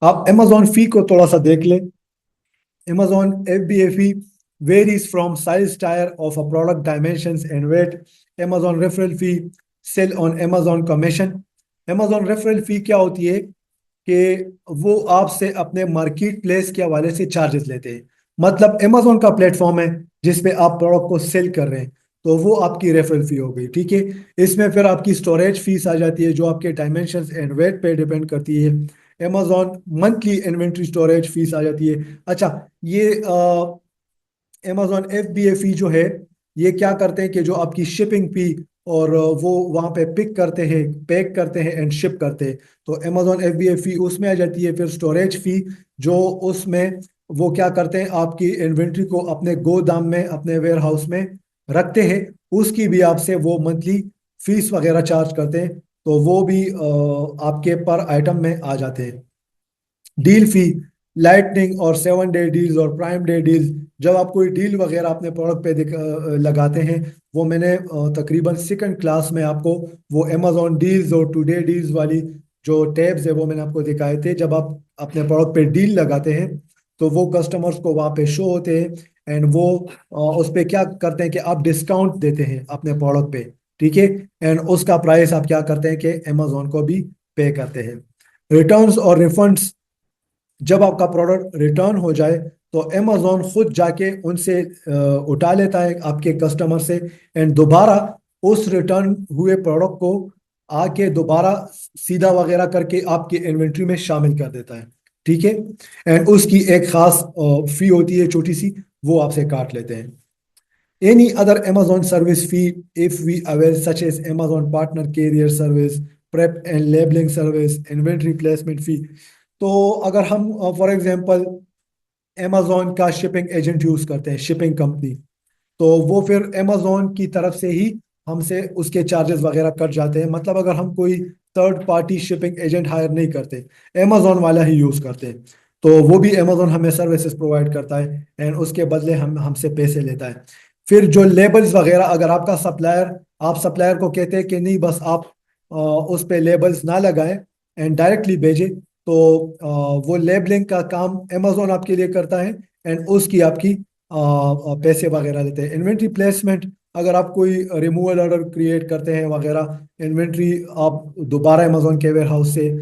आप अमेजोन फी को थोड़ा सा देख लें। Amazon FBA varies from size tier of a product dimensions and weight. Amazon referral fee, sell on Amazon commission. Amazon referral fee क्या होती है कि वो आपसे अपने मार्केट प्लेस के हवाले से चार्जेस लेते हैं। मतलब Amazon का प्लेटफॉर्म है जिसपे आप प्रोडक्ट को सेल कर रहे हैं, तो वो आपकी रेफरल फी हो गई, ठीक है। इसमें फिर आपकी स्टोरेज फीस आ जाती है जो आपके डायमेंशंस एंड वेट पे डिपेंड करती है। Amazon monthly inventory storage fees आ जाती है। अच्छा, ये अमेजोन FBA फी जो है, ये क्या करते हैं कि जो आपकी शिपिंग फी और वो वहाँ पे पिक करते हैं, पैक करते हैं एंड शिप करते हैं, तो अमेजोन FBA फी उसमें आ जाती है। फिर स्टोरेज फी जो उसमें वो क्या करते हैं, आपकी इन्वेंट्री को अपने गोदाम में, अपने वेयर हाउस में रखते हैं, उसकी भी आपसे वो मंथली फीस वगैरह चार्ज करते हैं, तो वो भी आपके पर आइटम में आ जाते हैं। डील फी, लाइटनिंग और 7 डे डील्स और प्राइम डे डील्स, जब आप कोई डील वगैरह अपने प्रोडक्ट पे लगाते हैं, वो मैंने तकरीबन सेकंड क्लास में आपको वो अमेजोन डील्स और टुडे डील्स वाली जो टैब्स है वो मैंने आपको दिखाए थे। जब आप अपने प्रोडक्ट पे डील लगाते हैं तो वो कस्टमर्स को वहाँ पे शो होते हैं, एंड वो उस पे क्या करते हैं कि आप डिस्काउंट देते हैं अपने प्रोडक्ट पे, ठीक है। एंड उसका प्राइस आप क्या करते हैं कि अमेजोन को भी पे करते हैं। रिटर्न्स और रिफंड्स, जब आपका प्रोडक्ट रिटर्न हो जाए तो अमेजोन खुद जाके उनसे उठा लेता है आपके कस्टमर से, एंड दोबारा उस रिटर्न हुए प्रोडक्ट को आके दोबारा सीधा वगैरह करके आपकी इन्वेंट्री में शामिल कर देता है, ठीक है। एंड उसकी एक खास फी होती है छोटी सी, वो आपसे काट लेते हैं। Any other Amazon service fee, if we avail, such as Amazon Partner Carrier Service, Prep and Labeling Service, Inventory Placement Fee। तो अगर हम फॉर एग्जांपल Amazon का शिपिंग एजेंट यूज करते हैं, शिपिंग कंपनी, तो वो फिर अमेजोन की तरफ से ही हमसे उसके चार्जेस वगैरह कट जाते हैं। मतलब अगर हम कोई third party shipping agent hire नहीं करते, अमेजोन वाला ही यूज करते हैं, तो वो भी अमेजोन हमें सर्विसेज प्रोवाइड करता है एंड उसके बदले हम हमसे पैसे लेता है। फिर जो लेबल्स वगैरह, अगर आपका सप्लायर, आप सप्लायर को कहते हैं कि नहीं बस आप उस पे लेबल्स ना लगाएं एंड डायरेक्टली भेजें, तो वो लेबलिंग का काम अमेजोन आपके लिए करता है एंड उसकी आपकी पैसे वगैरह देते हैं। इन्वेंट्री प्लेसमेंट, अगर आप कोई रिमूवल ऑर्डर क्रिएट करते हैं वगैरह, इन्वेंट्री आप दोबारा अमेजोन के वेयर हाउस से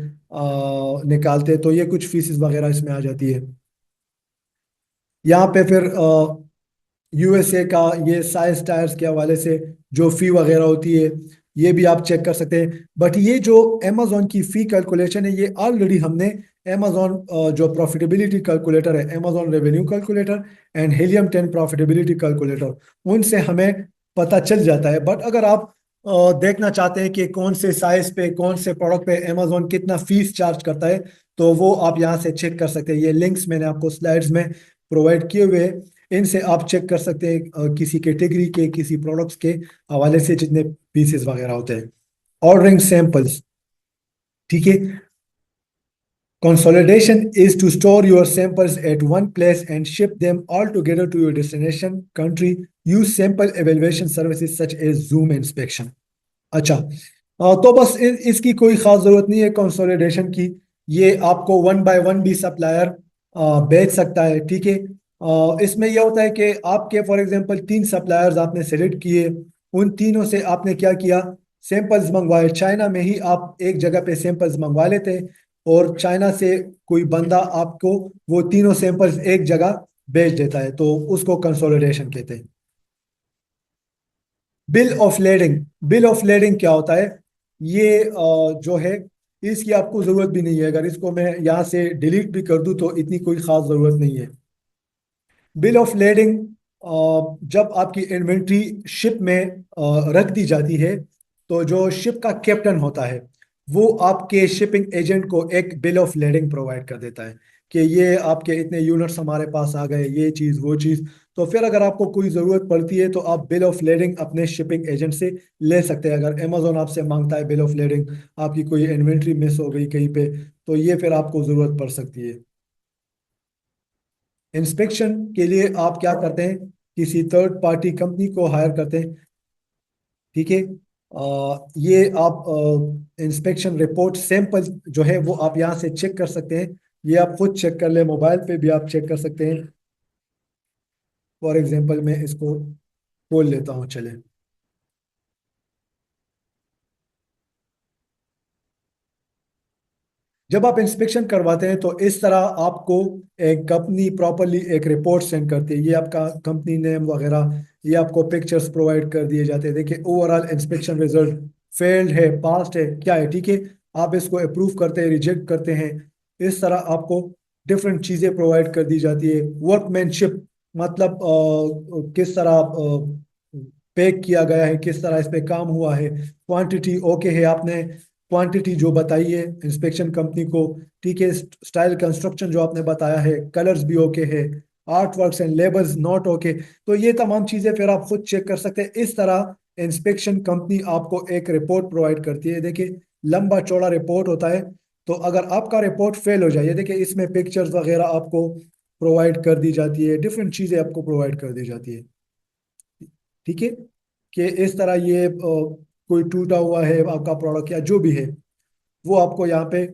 निकालते हैं, तो ये कुछ फीसेस वगैरह इसमें आ जाती है। यहाँ पे फिर USA का ये साइज टायर्स के हवाले से जो फी वगैरह होती है, ये भी आप चेक कर सकते हैं। बट ये जो अमेजोन की फी कैलकुलेशन है, ये ऑलरेडी हमने अमेजोन जो प्रॉफिटेबिलिटी कैलकुलेटर है, Amazon revenue calculator and helium 10 profitability calculator, उनसे हमें पता चल जाता है। बट अगर आप देखना चाहते हैं कि कौन से साइज पे, कौन से प्रोडक्ट पे अमेजोन कितना फीस चार्ज करता है, तो वो आप यहाँ से चेक कर सकते हैं। ये लिंक्स मैंने आपको स्लाइड्स में प्रोवाइड किए हुए हैं, इनसे आप चेक कर सकते हैं किसी कैटेगरी के, किसी प्रोडक्ट्स के हवाले से जितने पीसेस वगैरह होते हैं। ऑर्डरिंग सैंपल्स, ठीक है। Consolidation is to store your samples at one place and ship them all together to your destination country. Use sample evaluation services such as Zoom inspection. अच्छा, तो बस इसकी कोई खास जरूरत नहीं है कंसोलिडेशन की। ये आपको वन बाय वन भी सप्लायर बेच सकता है, ठीक है। इसमें यह होता है कि आपके फॉर एग्जांपल तीन सप्लायर्स आपने सेलेक्ट किए, उन तीनों से आपने क्या किया, सैंपल्स मंगवाए। चाइना में ही आप एक जगह पे सैंपल्स मंगवा लेते हैं और चाइना से कोई बंदा आपको वो तीनों सैंपल्स एक जगह भेज देता है, तो उसको कंसोलिडेशन कहते हैं। बिल ऑफ लेडिंग क्या होता है? ये जो है, इसकी आपको जरूरत भी नहीं है। अगर इसको मैं यहाँ से डिलीट भी कर दूं तो इतनी कोई खास जरूरत नहीं है। बिल ऑफ लेडिंग जब आपकी इन्वेंट्री शिप में रख दी जाती है, तो जो शिप का कैप्टन होता है वो आपके शिपिंग एजेंट को एक बिल ऑफ लेडिंग प्रोवाइड कर देता है कि ये आपके इतने यूनिट्स हमारे पास आ गए, ये चीज़ वो चीज़। तो फिर अगर आपको कोई ज़रूरत पड़ती है तो आप बिल ऑफ लेडिंग अपने शिपिंग एजेंट से ले सकते हैं। अगर अमेजोन आपसे मांगता है बिल ऑफ लेडिंग, आपकी कोई इन्वेंट्री मिस हो गई कहीं पे, तो ये फिर आपको ज़रूरत पड़ सकती है। इंस्पेक्शन के लिए आप क्या करते हैं, किसी थर्ड पार्टी कंपनी को हायर करते हैं, ठीक है। ये आप इंस्पेक्शन रिपोर्ट सैंपल जो है वो आप यहाँ से चेक कर सकते हैं। ये आप खुद चेक कर ले, मोबाइल पे भी आप चेक कर सकते हैं। फॉर एग्जांपल मैं इसको खोल लेता हूँ, चले। जब आप इंस्पेक्शन करवाते हैं तो इस तरह आपको एक कंपनी प्रॉपरली एक रिपोर्ट सेंड करती है। ये आपका कंपनी नेम वगैरह, ये आपको पिक्चर्स प्रोवाइड कर दिए जाते हैं। देखिए ओवरऑल इंस्पेक्शन रिजल्ट फेल्ड है, पास्ट है, क्या है, ठीक है। आप इसको अप्रूव करते हैं, रिजेक्ट करते हैं। इस तरह आपको डिफरेंट चीज़ें प्रोवाइड कर दी जाती है। वर्कमैनशिप मतलब किस तरह पैक किया गया है, किस तरह इस पे काम हुआ है। क्वांटिटी ओके है, आपने क्वांटिटी जो बताई है इंस्पेक्शन कंपनी को, ठीक है। स्टाइल कंस्ट्रक्शन जो आपने बताया है, कलर्स भी ओके है, art works and labels not okay. तो ये तमाम चीजें फिर आप खुद चेक कर सकते हैं। इस तरह इंस्पेक्शन कंपनी आपको एक रिपोर्ट प्रोवाइड करती है। देखिए लंबा चौड़ा रिपोर्ट होता है। तो अगर आपका रिपोर्ट फेल हो जाए, ये देखिए इसमें पिक्चर्स वगैरह आपको प्रोवाइड कर दी जाती है, डिफरेंट चीजें आपको प्रोवाइड कर दी जाती है, ठीक है। कि इस तरह ये कोई टूटा हुआ है आपका प्रोडक्ट या जो भी है, वो आपको यहाँ पे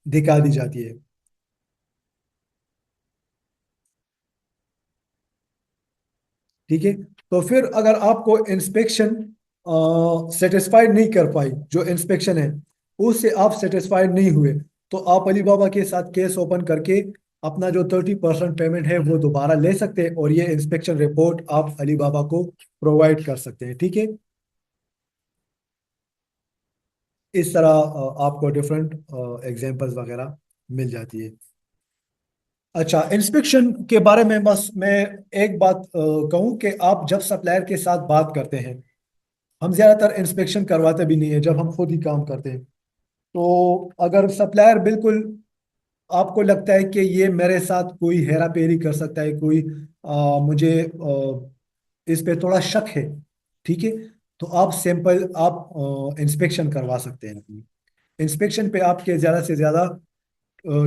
दिखा दी जाती है, ठीक है। तो फिर अगर आपको इंस्पेक्शन सेटिस्फाइड नहीं कर पाई, जो इंस्पेक्शन है उससे आप सेटिस्फाइड नहीं हुए, तो आप अलीबाबा के साथ केस ओपन करके अपना जो 30% पेमेंट है वो दोबारा ले सकते हैं और ये इंस्पेक्शन रिपोर्ट आप अलीबाबा को प्रोवाइड कर सकते हैं, ठीक है। इस तरह आपको डिफरेंट एग्जांपल्स वगैरह मिल जाती है। अच्छा, इंस्पेक्शन के बारे में बस मैं एक बात कहूँ कि आप जब सप्लायर के साथ बात करते हैं, हम ज्यादातर इंस्पेक्शन करवाते भी नहीं है जब हम खुद ही काम करते हैं। तो अगर सप्लायर बिल्कुल आपको लगता है कि ये मेरे साथ कोई हेरा फेरी कर सकता है, कोई मुझे इस पे थोड़ा शक है, ठीक है, तो आप सैंपल आप इंस्पेक्शन करवा सकते हैं अपनी। इंस्पेक्शन पे आपके ज़्यादा से ज़्यादा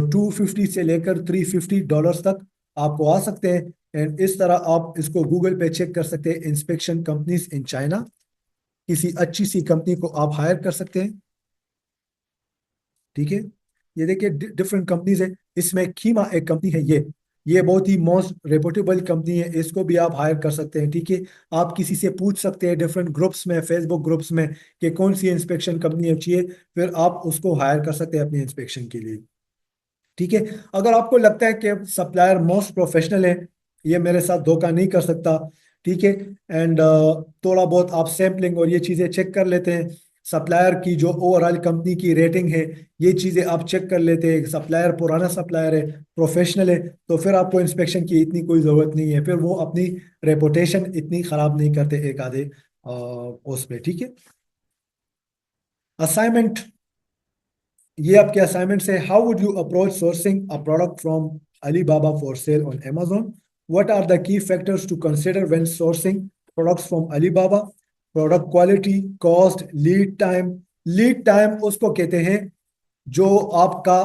250 से लेकर $350 तक आपको आ सकते हैं। एंड इस तरह आप इसको गूगल पे चेक कर सकते हैं, इंस्पेक्शन कंपनीज इन चाइना। किसी अच्छी सी कंपनी को आप हायर कर सकते हैं, ठीक है। ये देखिए डिफरेंट कंपनीज है, इसमें खीमा एक कंपनी है, ये बहुत ही मोस्ट रेपुटेबल कंपनी है, इसको भी आप हायर कर सकते हैं, ठीक है। आप किसी से पूछ सकते हैं डिफरेंट ग्रुप्स में, फेसबुक ग्रुप्स में, कि कौन सी इंस्पेक्शन कंपनी अच्छी है, फिर आप उसको हायर कर सकते हैं अपनी इंस्पेक्शन के लिए, ठीक है। अगर आपको लगता है कि सप्लायर मोस्ट प्रोफेशनल है, ये मेरे साथ धोखा नहीं कर सकता, ठीक है, एंड थोड़ा बहुत आप सैम्पलिंग और ये चीज़ें चेक कर लेते हैं, सप्लायर की जो ओवरऑल कंपनी की रेटिंग है, ये चीज़ें आप चेक कर लेते हैं, सप्लायर पुराना सप्लायर है, प्रोफेशनल है, तो फिर आपको इंस्पेक्शन की इतनी कोई ज़रूरत नहीं है। फिर वो अपनी रेपुटेशन इतनी ख़राब नहीं करते एक आधे उस पे, ठीक है। असाइनमेंट, ये आपके असाइनमेंट से, how would you approach sourcing a product from Alibaba for sale on Amazon? What are the key factors to consider when sourcing products from Alibaba? Product quality, cost, lead time। Lead time उसको कहते हैं जो आपका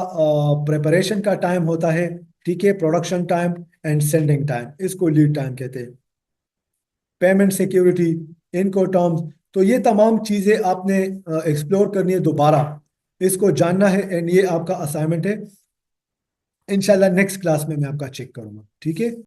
preparation का time होता है, ठीक है, production time and sending time, इसको लीड टाइम कहते हैं। पेमेंट सिक्योरिटी, इनको टर्म्स, तो ये तमाम चीजें आपने एक्सप्लोर करनी है दोबारा, इसको जानना है, एंड ये आपका असाइनमेंट है। इंशाल्लाह नेक्स्ट क्लास में मैं आपका चेक करूंगा, ठीक है।